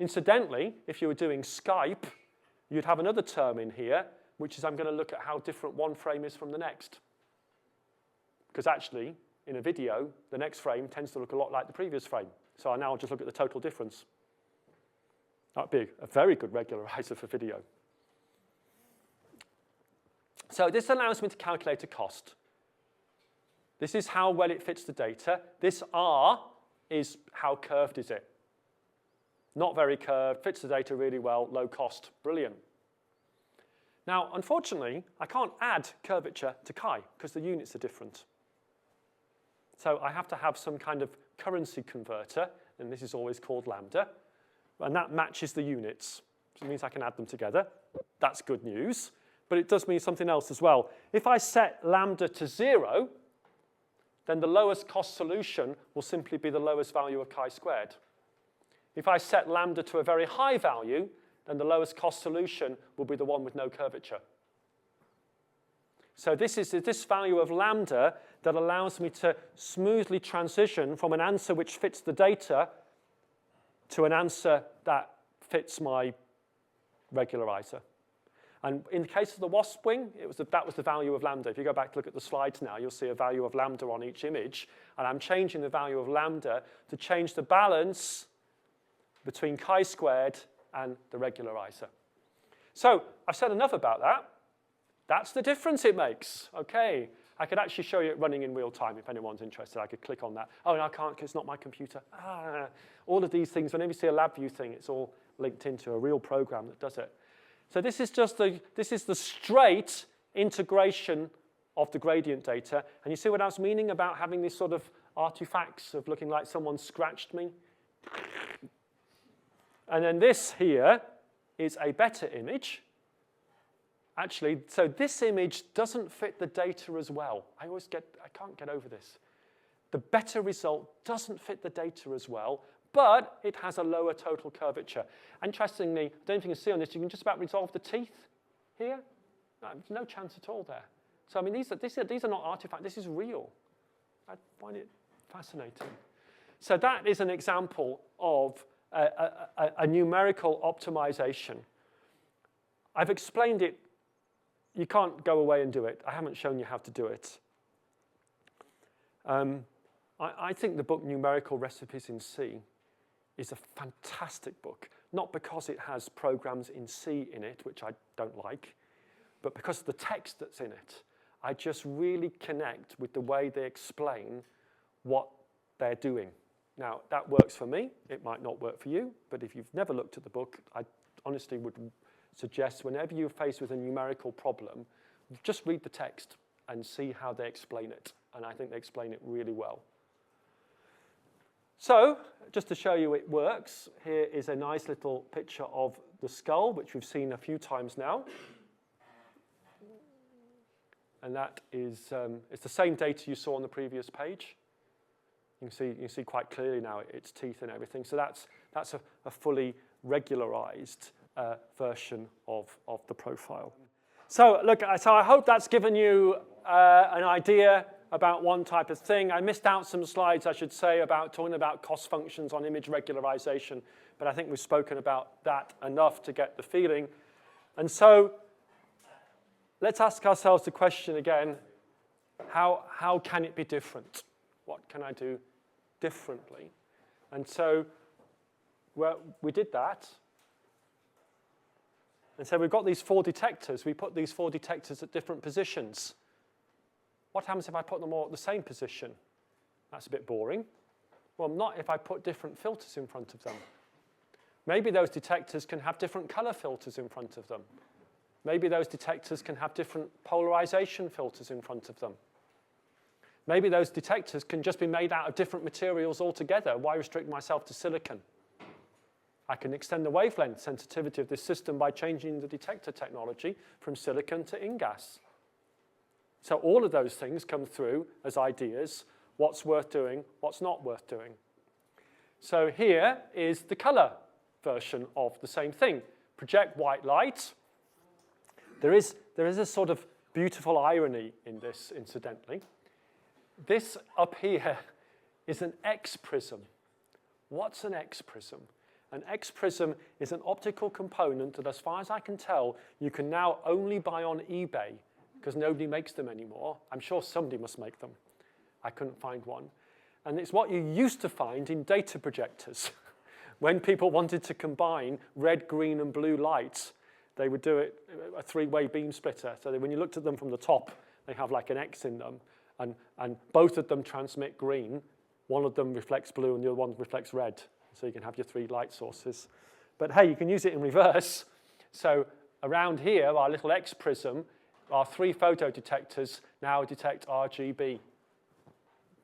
Incidentally, if you were doing Skype, you'd have another term in here, which is I'm going to look at how different one frame is from the next. Because actually, in a video, the next frame tends to look a lot like the previous frame. So I now just look at the total difference. That would be a very good regularizer for video. So this allows me to calculate a cost. This is how well it fits the data. This R is how curved is it. Not very curved, fits the data really well, low cost, brilliant. Now, unfortunately, I can't add curvature to chi because the units are different. So I have to have some kind of currency converter, and this is always called lambda, and that matches the units. So it means I can add them together. That's good news, but it does mean something else as well. If I set lambda to 0, then the lowest cost solution will simply be the lowest value of chi squared. If I set lambda to a very high value, then the lowest cost solution will be the one with no curvature. So this is this value of lambda that allows me to smoothly transition from an answer which fits the data to an answer that fits my regularizer. And in the case of the wasp wing, that was the value of lambda. If you go back to look at the slides now, you'll see a value of lambda on each image. And I'm changing the value of lambda to change the balance between chi squared and the regularizer. So I've said enough about that. That's the difference it makes. OK, I could actually show you it running in real time if anyone's interested. I could click on that. Oh, no, I can't because it's not my computer. All of these things, whenever you see a LabVIEW thing, it's all linked into a real program that does it. So this is the straight integration of the gradient data. And you see what I was meaning about having these sort of artifacts of looking like someone scratched me? And then this here is a better image. Actually, so this image doesn't fit the data as well. I can't get over this. The better result doesn't fit the data as well, but it has a lower total curvature. Interestingly, I don't know if you can see on this, you can just about resolve the teeth here. No, there's no chance at all there. So I mean, these are not artifacts. This is real. I find it fascinating. So that is an example of a numerical optimization. I've explained it. You can't go away and do it. I haven't shown you how to do it. I think the book Numerical Recipes in C is a fantastic book, not because it has programs in C in it, which I don't like, but because of the text that's in it. I just really connect with the way they explain what they're doing. Now, that works for me. It might not work for you, but if you've never looked at the book, I honestly would suggest whenever you're faced with a numerical problem, just read the text and see how they explain it. And I think they explain it really well. So, just to show you it works, here is a nice little picture of the skull, which we've seen a few times now. And that is it's the same data you saw on the previous page. You can see quite clearly now its teeth and everything. So that's a fully regularized version of the profile. So look, so I hope that's given you an idea about one type of thing. I missed out some slides, I should say, about talking about cost functions on image regularization, but I think we've spoken about that enough to get the feeling. And so let's ask ourselves the question again, how can it be different? What can I do differently? And so we did that. And so we've got these 4 detectors. We put these 4 detectors at different positions. What happens if I put them all at the same position? That's a bit boring. Well, not if I put different filters in front of them. Maybe those detectors can have different color filters in front of them. Maybe those detectors can have different polarization filters in front of them. Maybe those detectors can just be made out of different materials altogether. Why restrict myself to silicon? I can extend the wavelength sensitivity of this system by changing the detector technology from silicon to InGaAs. So all of those things come through as ideas, what's worth doing, what's not worth doing. So here is the color version of the same thing. Project white light. There is a sort of beautiful irony in this, incidentally. This up here is an X-prism. What's an X-prism? An X-prism is an optical component that, as far as I can tell, you can now only buy on eBay because nobody makes them anymore. I'm sure somebody must make them. I couldn't find one. And it's what you used to find in data projectors. When people wanted to combine red, green, and blue lights, they would do it a 3-way beam splitter. So that when you looked at them from the top, they have like an X in them. And both of them transmit green. One of them reflects blue and the other one reflects red. So you can have your 3 light sources. But hey, you can use it in reverse. So around here, our little X prism, our 3 photodetectors now detect RGB,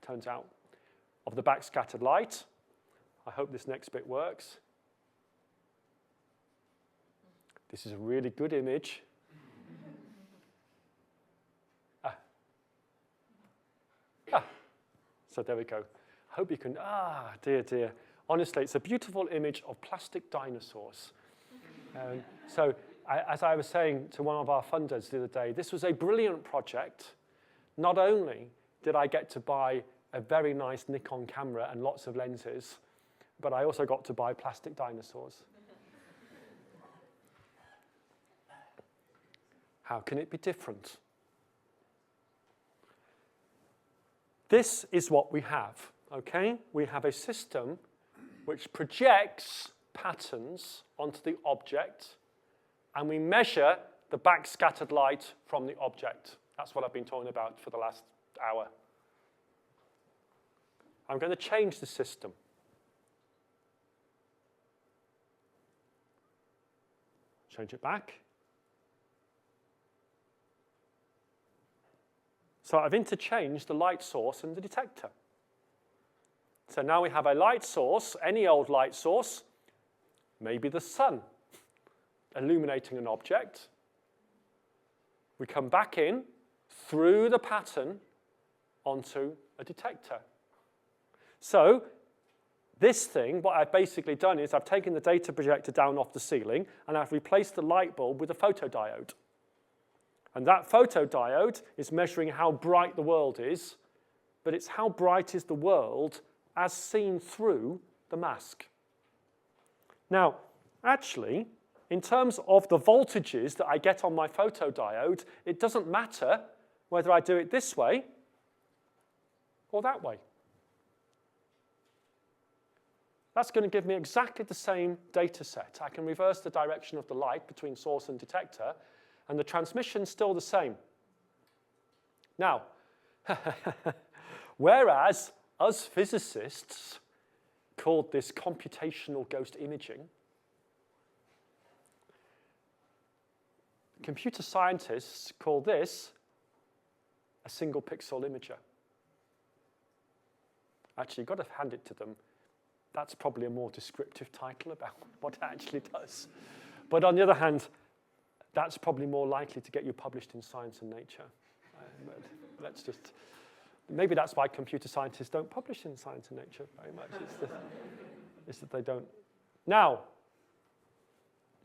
turns out, of the backscattered light. I hope this next bit works. This is a really good image. So there we go. I hope you can, dear. Honestly, it's a beautiful image of plastic dinosaurs. As I was saying to one of our funders the other day, this was a brilliant project. Not only did I get to buy a very nice Nikon camera and lots of lenses, but I also got to buy plastic dinosaurs. How can it be different? This is what we have, okay? We have a system which projects patterns onto the object, and we measure the backscattered light from the object. That's what I've been talking about for the last hour. I'm going to change the system. Change it back. So I've interchanged the light source and the detector. So now we have a light source, any old light source, maybe the sun, illuminating an object. We come back in through the pattern onto a detector. So this thing, what I've basically done is I've taken the data projector down off the ceiling and I've replaced the light bulb with a photodiode. And that photodiode is measuring how bright the world is, but it's how bright is the world as seen through the mask. Now, actually, in terms of the voltages that I get on my photodiode, it doesn't matter whether I do it this way or that way. That's going to give me exactly the same data set. I can reverse the direction of the light between source and detector, and the transmission's still the same. Now, whereas us physicists called this computational ghost imaging, computer scientists call this a single pixel imager. Actually, you've got to hand it to them. That's probably a more descriptive title about what it actually does. But on the other hand, that's probably more likely to get you published in Science and Nature. Maybe that's why computer scientists don't publish in Science and Nature very much. It's that they don't. Now,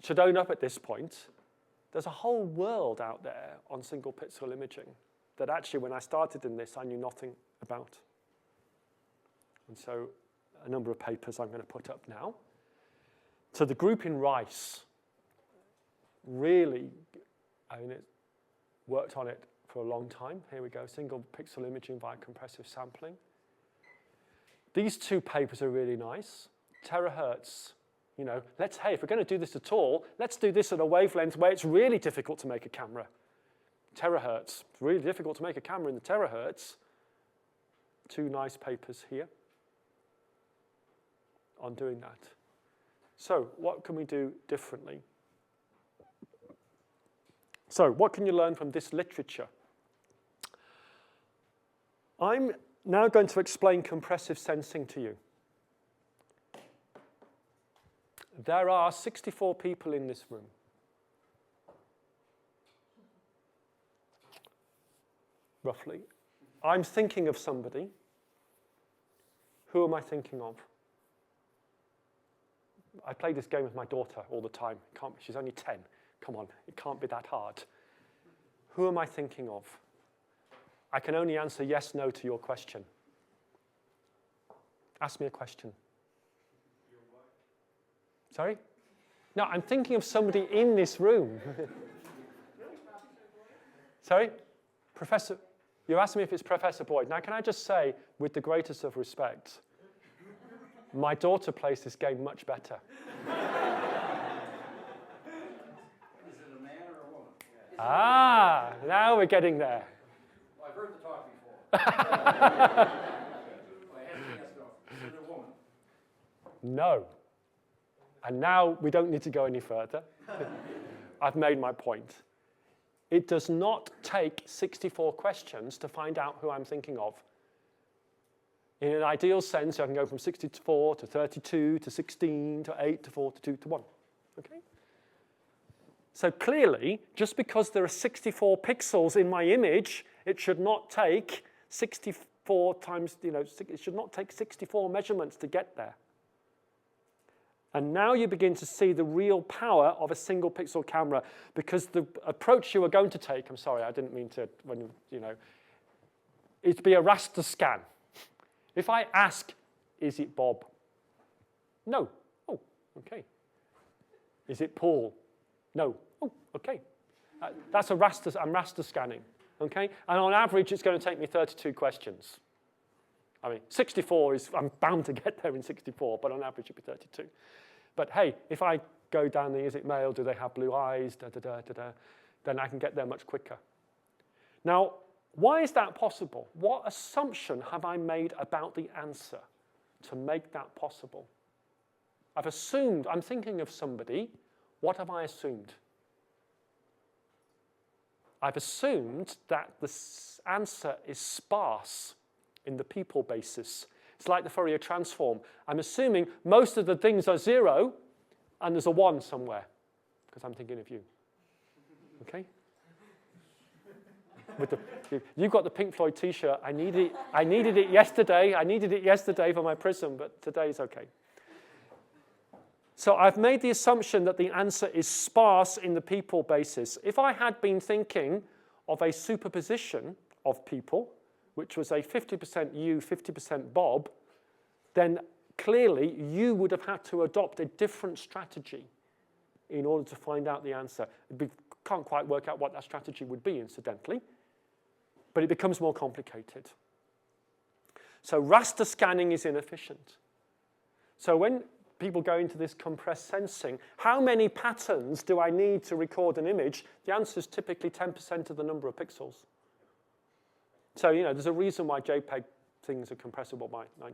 should own up at this point, there's a whole world out there on single pixel imaging that actually, when I started in this, I knew nothing about. And so a number of papers I'm going to put up now. So the group in Rice really, it worked on it for a long time. Here we go, single pixel imaging via compressive sampling. These two papers are really nice. Terahertz, hey, if we're going to do this at all, let's do this at a wavelength where it's really difficult to make a camera. Terahertz, it's really difficult to make a camera in the terahertz. Two nice papers here on doing that. So what can we do differently? So what can you learn from this literature? I'm now going to explain compressive sensing to you. There are 64 people in this room. Roughly. I'm thinking of somebody. Who am I thinking of? I play this game with my daughter all the time. She's only 10. Come on, it can't be that hard. Who am I thinking of? I can only answer yes, no to your question. Ask me a question. Your wife. Sorry? No, I'm thinking of somebody in this room. Sorry? Professor, you asked me if it's Professor Boyd. Now, can I just say, with the greatest of respect, my daughter plays this game much better. Is it a man or a woman? Ah, now we're getting there. Well, I've heard the talk before. Is it a woman? No. And now we don't need to go any further. I've made my point. It does not take 64 questions to find out who I'm thinking of. In an ideal sense, I can go from 64 to 32 to 16 to 8 to 4 to 2 to 1. Okay? So clearly, just because there are 64 pixels in my image, it should not take 64 times, it should not take 64 measurements to get there. And now you begin to see the real power of a single pixel camera, because the approach you are going to take, I'm sorry, I didn't mean to, is to be a raster scan. If I ask, is it Bob? No. Oh, okay. Is it Paul? No. Oh, okay. That's a raster, I'm raster scanning, okay? And on average, it's going to take me 32 questions. I mean, 64 is, I'm bound to get there in 64, but on average, it'd be 32. But hey, if I go down the, is it male, do they have blue eyes, then I can get there much quicker. Now, why is that possible? What assumption have I made about the answer to make that possible? I've assumed, I'm thinking of somebody. What have I assumed? I've assumed that the answer is sparse in the people basis. It's like the Fourier transform. I'm assuming most of the things are 0 and there's a 1 somewhere because I'm thinking of you. Okay? You've got the Pink Floyd t-shirt. I needed it yesterday. I needed it yesterday for my Prism, but today's okay. So I've made the assumption that the answer is sparse in the people basis. If I had been thinking of a superposition of people, which was a 50% you, 50% Bob, then clearly you would have had to adopt a different strategy in order to find out the answer. We can't quite work out what that strategy would be, incidentally, but it becomes more complicated. So raster scanning is inefficient. So when people go into this compressed sensing, how many patterns do I need to record an image? The answer is typically 10% of the number of pixels. So, there's a reason why JPEG things are compressible by 90%.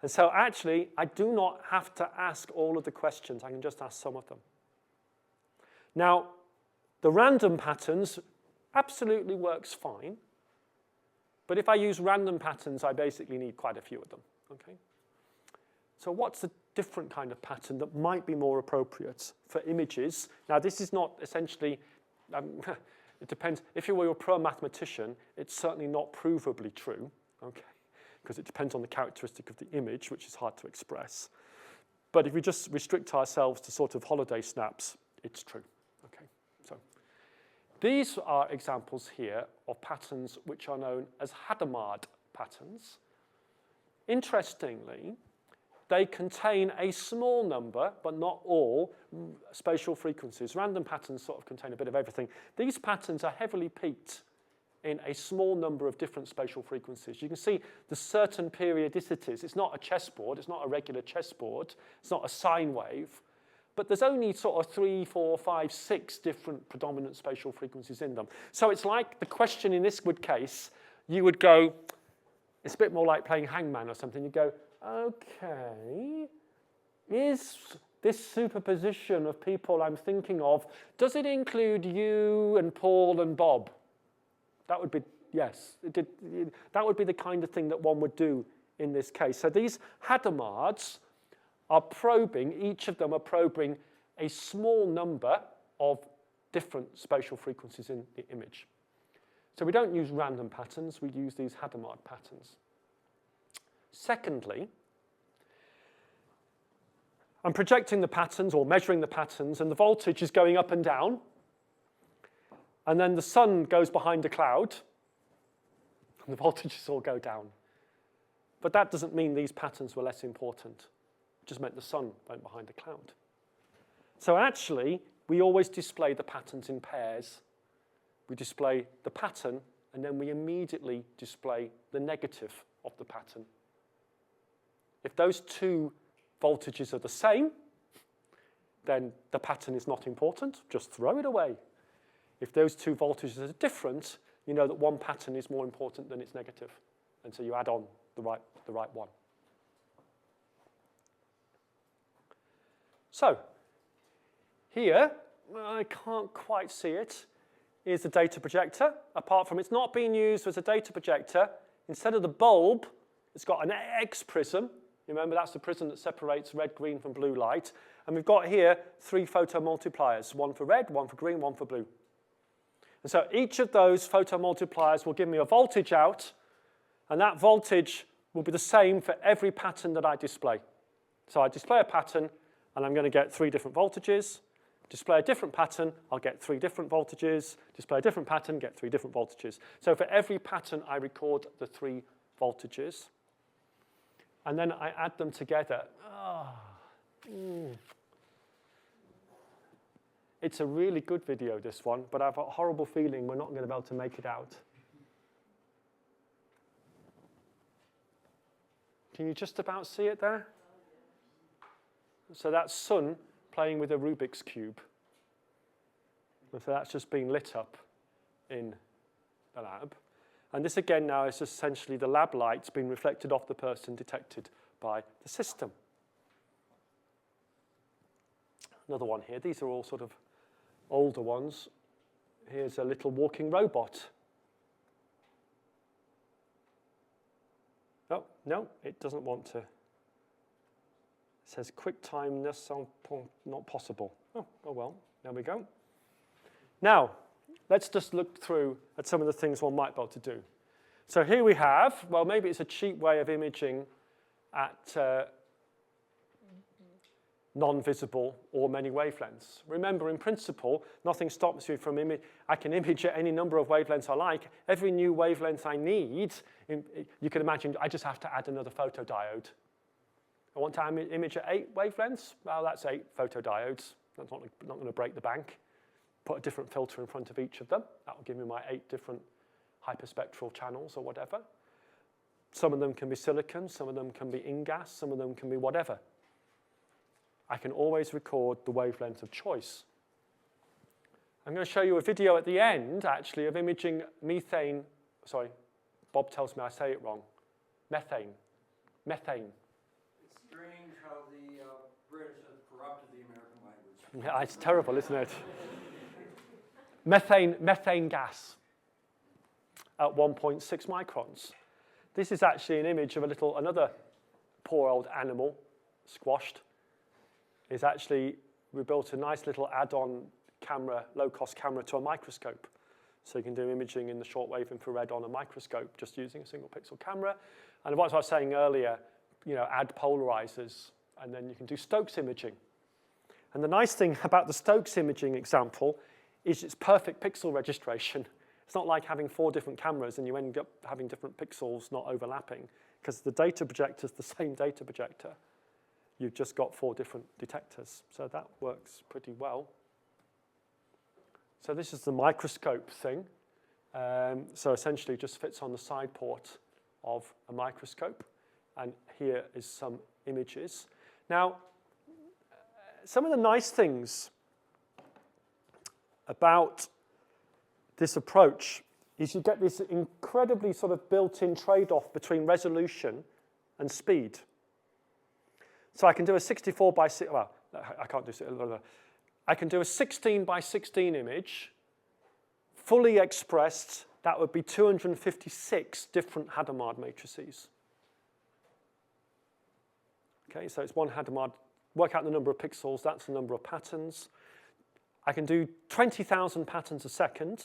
And so actually, I do not have to ask all of the questions. I can just ask some of them. Now, the random patterns absolutely works fine. But if I use random patterns, I basically need quite a few of them. Okay? So what's a different kind of pattern that might be more appropriate for images? Now, this is not essentially, it depends. If you were a pro mathematician, it's certainly not provably true, okay? Because it depends on the characteristic of the image, which is hard to express. But if we just restrict ourselves to sort of holiday snaps, it's true, okay? So these are examples here of patterns which are known as Hadamard patterns. Interestingly, they contain a small number, but not all, spatial frequencies. Random patterns sort of contain a bit of everything. These patterns are heavily peaked in a small number of different spatial frequencies. You can see the certain periodicities. It's not a chessboard. It's not a regular chessboard. It's not a sine wave. But there's only sort of 3, 4, 5, 6 different predominant spatial frequencies in them. So it's like the question in this case, you would go, it's a bit more like playing hangman or something. You go, okay, is this superposition of people I'm thinking of, does it include you and Paul and Bob? That would be, yes. That would be the kind of thing that one would do in this case. So these Hadamards are probing, each of them are probing a small number of different spatial frequencies in the image. So we don't use random patterns, we use these Hadamard patterns. Secondly, I'm projecting the patterns or measuring the patterns, and the voltage is going up and down. And then the sun goes behind a cloud, and the voltages all go down. But that doesn't mean these patterns were less important. It just meant the sun went behind a cloud. So actually, we always display the patterns in pairs. We display the pattern, and then we immediately display the negative of the pattern. If those two voltages are the same, then the pattern is not important. Just throw it away. If those two voltages are different, you know that one pattern is more important than its negative. And so you add on the right one. So here, I can't quite see it, is the data projector. Apart from it's not being used as a data projector, instead of the bulb, it's got an X prism. Remember, that's the prism that separates red, green from blue light. And we've got here 3 photomultipliers, one for red, one for green, one for blue. And so each of those photomultipliers will give me a voltage out, and that voltage will be the same for every pattern that I display. So I display a pattern, and I'm going to get 3 different voltages. Display a different pattern, I'll get 3 different voltages. Display a different pattern, get 3 different voltages. So for every pattern, I record the 3 voltages. And then I add them together. It's a really good video, this one, but I have a horrible feeling we're not going to be able to make it out. Can you just about see it there? So that's sun playing with a Rubik's Cube. And so that's just being lit up in the lab. And this again now is essentially the lab lights being reflected off the person detected by the system. Another one here. These are all sort of older ones. Here's a little walking robot. Oh, no, it doesn't want to. It says QuickTime not possible. Oh well, there we go. Now, let's just look through at some of the things one might be able to do. So here we have, well, maybe it's a cheap way of imaging at non-visible or many wavelengths. Remember, in principle, nothing stops me from I can image at any number of wavelengths I like. Every new wavelength I need, you can imagine I just have to add another photodiode. I want to image at 8 wavelengths. Well, that's 8 photodiodes. That's not going to break the bank. Put a different filter in front of each of them. That will give me my 8 different hyperspectral channels or whatever. Some of them can be silicon, some of them can be InGaAs, some of them can be whatever. I can always record the wavelength of choice. I'm going to show you a video at the end, actually, of imaging methane. Sorry, Bob tells me I say it wrong. Methane. Methane. It's strange how the British have corrupted the American language. Yeah, it's terrible, isn't it? Methane gas at 1.6 microns. This is actually an image of another poor old animal, squashed. Is actually, we built a nice little add-on camera, low-cost camera to a microscope. So you can do imaging in the shortwave infrared on a microscope just using a single pixel camera. And what I was saying earlier, add polarizers, and then you can do Stokes imaging. And the nice thing about the Stokes imaging example is it's perfect pixel registration. It's not like having 4 different cameras and you end up having different pixels not overlapping, because the data projector is the same data projector. You've just got 4 different detectors. So that works pretty well. So this is the microscope thing. So essentially it just fits on the side port of a microscope. And here is some images. Now, some of the nice things about this approach is you get this incredibly sort of built-in trade-off between resolution and speed. So I can do a 64 by 6, well, I can't do, I can do a 16 by 16 image, fully expressed. That would be 256 different Hadamard matrices. Okay, so it's one Hadamard. Work out the number of pixels, that's the number of patterns. I can do 20,000 patterns a second.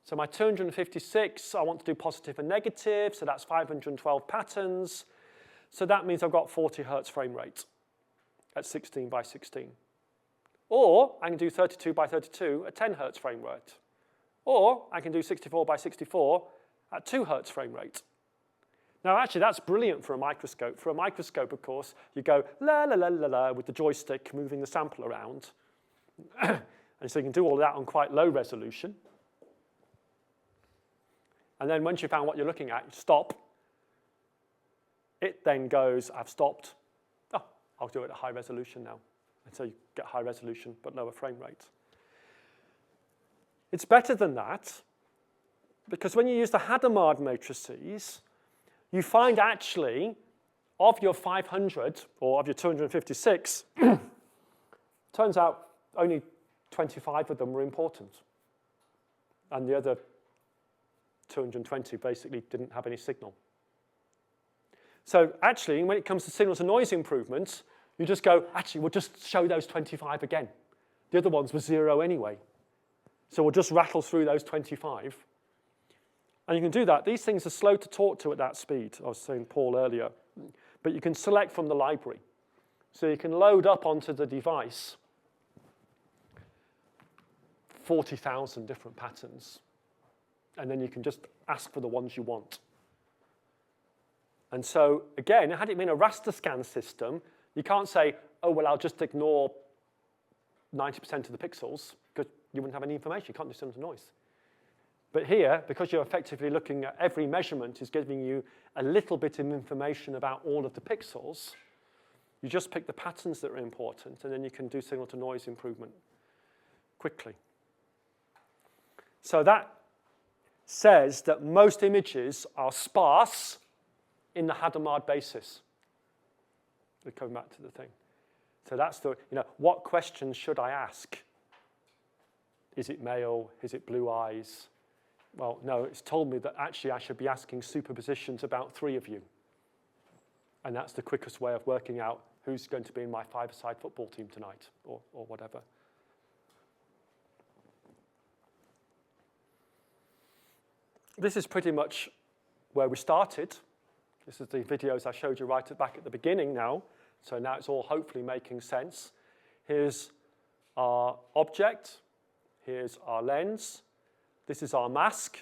So my 256, I want to do positive and negative, so that's 512 patterns. So that means I've got 40 hertz frame rate at 16 by 16. Or I can do 32 by 32 at 10 hertz frame rate. Or I can do 64 by 64 at 2 hertz frame rate. Now, actually, that's brilliant for a microscope. For a microscope, of course, you go la, la, la, la, la, with the joystick moving the sample around. And so you can do all of that on quite low resolution. And then once you found what you're looking at, you stop. It then goes, I've stopped. Oh, I'll do it at high resolution now. And so you get high resolution, but lower frame rate. It's better than that, because when you use the Hadamard matrices, you find actually, of your 500, or of your 256, turns out only 25 of them were important. And the other 220 basically didn't have any signal. So actually, when it comes to signal to noise improvements, you just go, actually, we'll just show those 25 again. The other ones were 0 anyway. So we'll just rattle through those 25. And you can do that. These things are slow to talk to at that speed. I was saying Paul earlier. But you can select from the library. So you can load up onto the device 40,000 different patterns. And then you can just ask for the ones you want. And so, again, had it been a raster scan system, you can't say, oh, well, I'll just ignore 90% of the pixels, because you wouldn't have any information. You can't do signal to noise. But here, because you're effectively looking at every measurement is giving you a little bit of information about all of the pixels, you just pick the patterns that are important, and then you can do signal to noise improvement quickly. So that says that most images are sparse in the Hadamard basis. We're coming back to the thing. So that's the, what questions should I ask? Is it male? Is it blue eyes? Well, no, it's told me that actually I should be asking superpositions about 3 of you. And that's the quickest way of working out who's going to be in my 5-a-side football team tonight, or whatever. This is pretty much where we started. This is the videos I showed you back at the beginning now. So now it's all hopefully making sense. Here's our object. Here's our lens. This is our mask.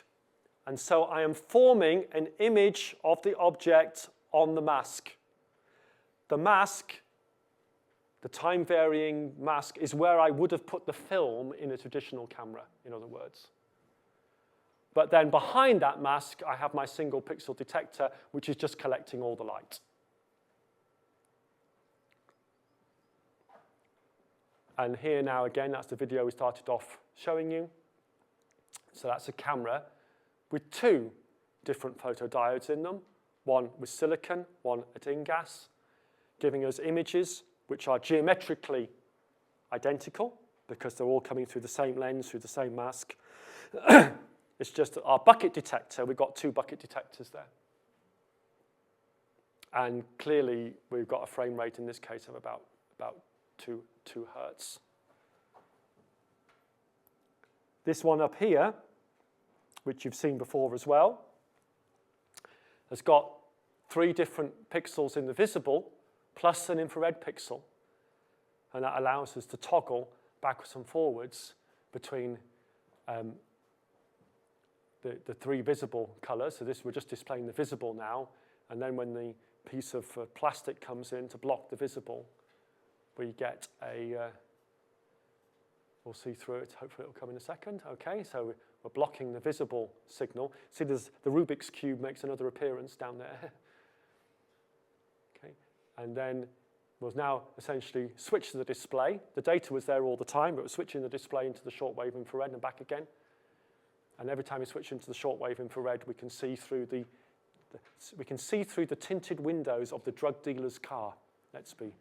And so I am forming an image of the object on the mask. The mask, the time-varying mask, is where I would have put the film in a traditional camera, in other words. But then behind that mask, I have my single pixel detector, which is just collecting all the light. And here now, again, that's the video we started off showing you. So that's a camera with two different photodiodes in them, one with silicon, one at InGas, giving us images which are geometrically identical because they're all coming through the same lens, through the same mask. It's just our bucket detector, we've got two bucket detectors there. And clearly, we've got a frame rate in this case of about 2 hertz. This one up here, which you've seen before as well, has got 3 different pixels in the visible, plus an infrared pixel. And that allows us to toggle backwards and forwards between the 3 visible colors. So this, we're just displaying the visible now. And then when the piece of plastic comes in to block the visible, we get a, we'll see through it, hopefully it'll come in a second. Okay, so we're blocking the visible signal. See, the Rubik's Cube makes another appearance down there. Okay, and then we'll now essentially switch to the display. The data was there all the time, but we're switching the display into the shortwave infrared and back again. And every time we switch into the shortwave infrared, we can see through the tinted windows of the drug dealer's car. Let's be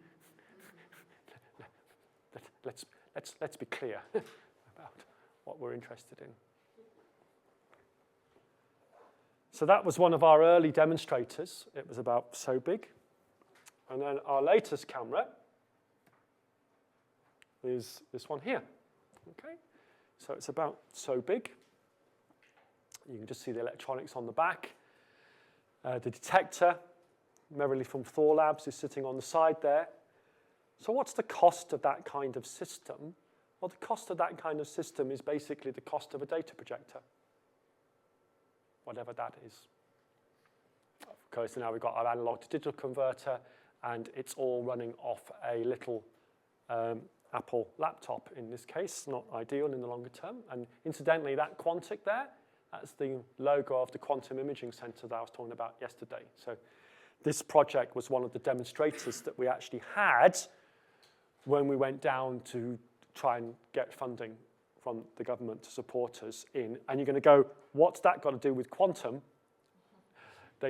clear about what we're interested in. So that was one of our early demonstrators. It was about so big. And then our latest camera is this one here. Okay, so it's about so big. You can just see the electronics on the back. The detector, merrily from Thor Labs, is sitting on the side there. So what's the cost of that kind of system? Well, the cost of that kind of system is basically the cost of a data projector, whatever that is. Of course, now we've got our analog to digital converter, and it's all running off a little Apple laptop in this case, not ideal in the longer term. And incidentally, that Quantic there, that's the logo of the Quantum Imaging Center that I was talking about yesterday. So this project was one of the demonstrators that we actually had when we went down to try and get funding from the government to support us in. And you're going to go, what's that got to do with quantum?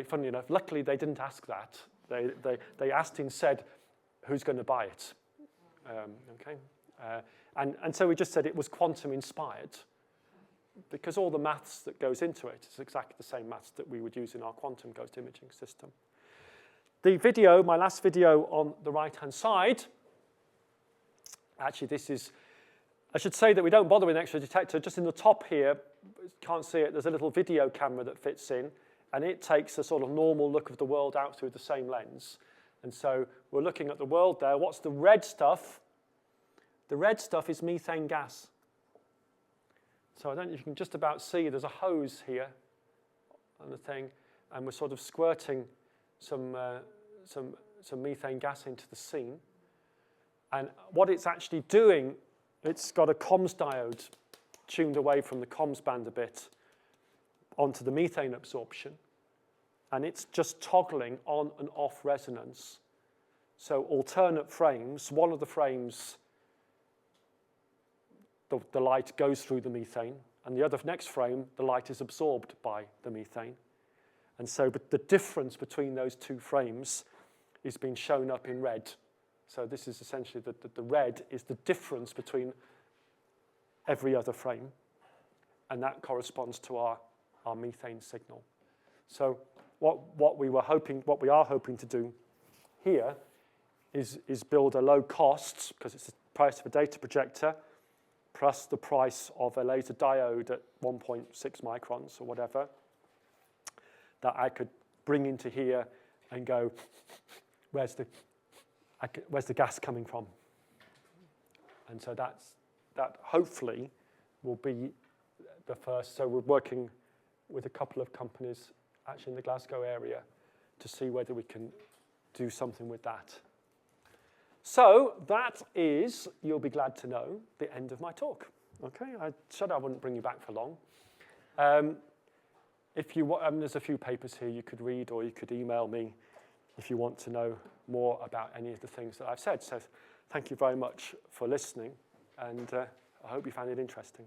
Funnily enough, luckily they didn't ask that. They asked instead, who's going to buy it? Okay, and so we just said it was quantum inspired, because all the maths that goes into it is exactly the same maths that we would use in our quantum ghost imaging system. The video, my last video on the right-hand side, actually this is, I should say that we don't bother with an extra detector. Just in the top here, can't see it, there's a little video camera that fits in, and it takes a sort of normal look of the world out through the same lens. And so we're looking at the world there. What's the red stuff? The red stuff is methane gas. So I don't know if you can just about see, there's a hose here on the thing, and we're sort of squirting some methane gas into the scene. And what it's actually doing, it's got a comms diode tuned away from the comms band a bit onto the methane absorption. And it's just toggling on and off resonance. So alternate frames, one of the frames, the light goes through the methane, and the other next frame, the light is absorbed by the methane. And so but the difference between those two frames is being shown up in red. So this is essentially the red is the difference between every other frame, and that corresponds to our methane signal. So what we are hoping to do here is build a low cost, because it's the price of a data projector, plus the price of a laser diode at 1.6 microns or whatever, that I could bring into here and go, where's the where's the gas coming from? And so that hopefully will be the first. So we're working with a couple of companies actually in the Glasgow area to see whether we can do something with that. So that is, you'll be glad to know, the end of my talk. Okay, I said I wouldn't bring you back for long. If you want, there's a few papers here you could read, or you could email me if you want to know more about any of the things that I've said. So thank you very much for listening, and I hope you found it interesting.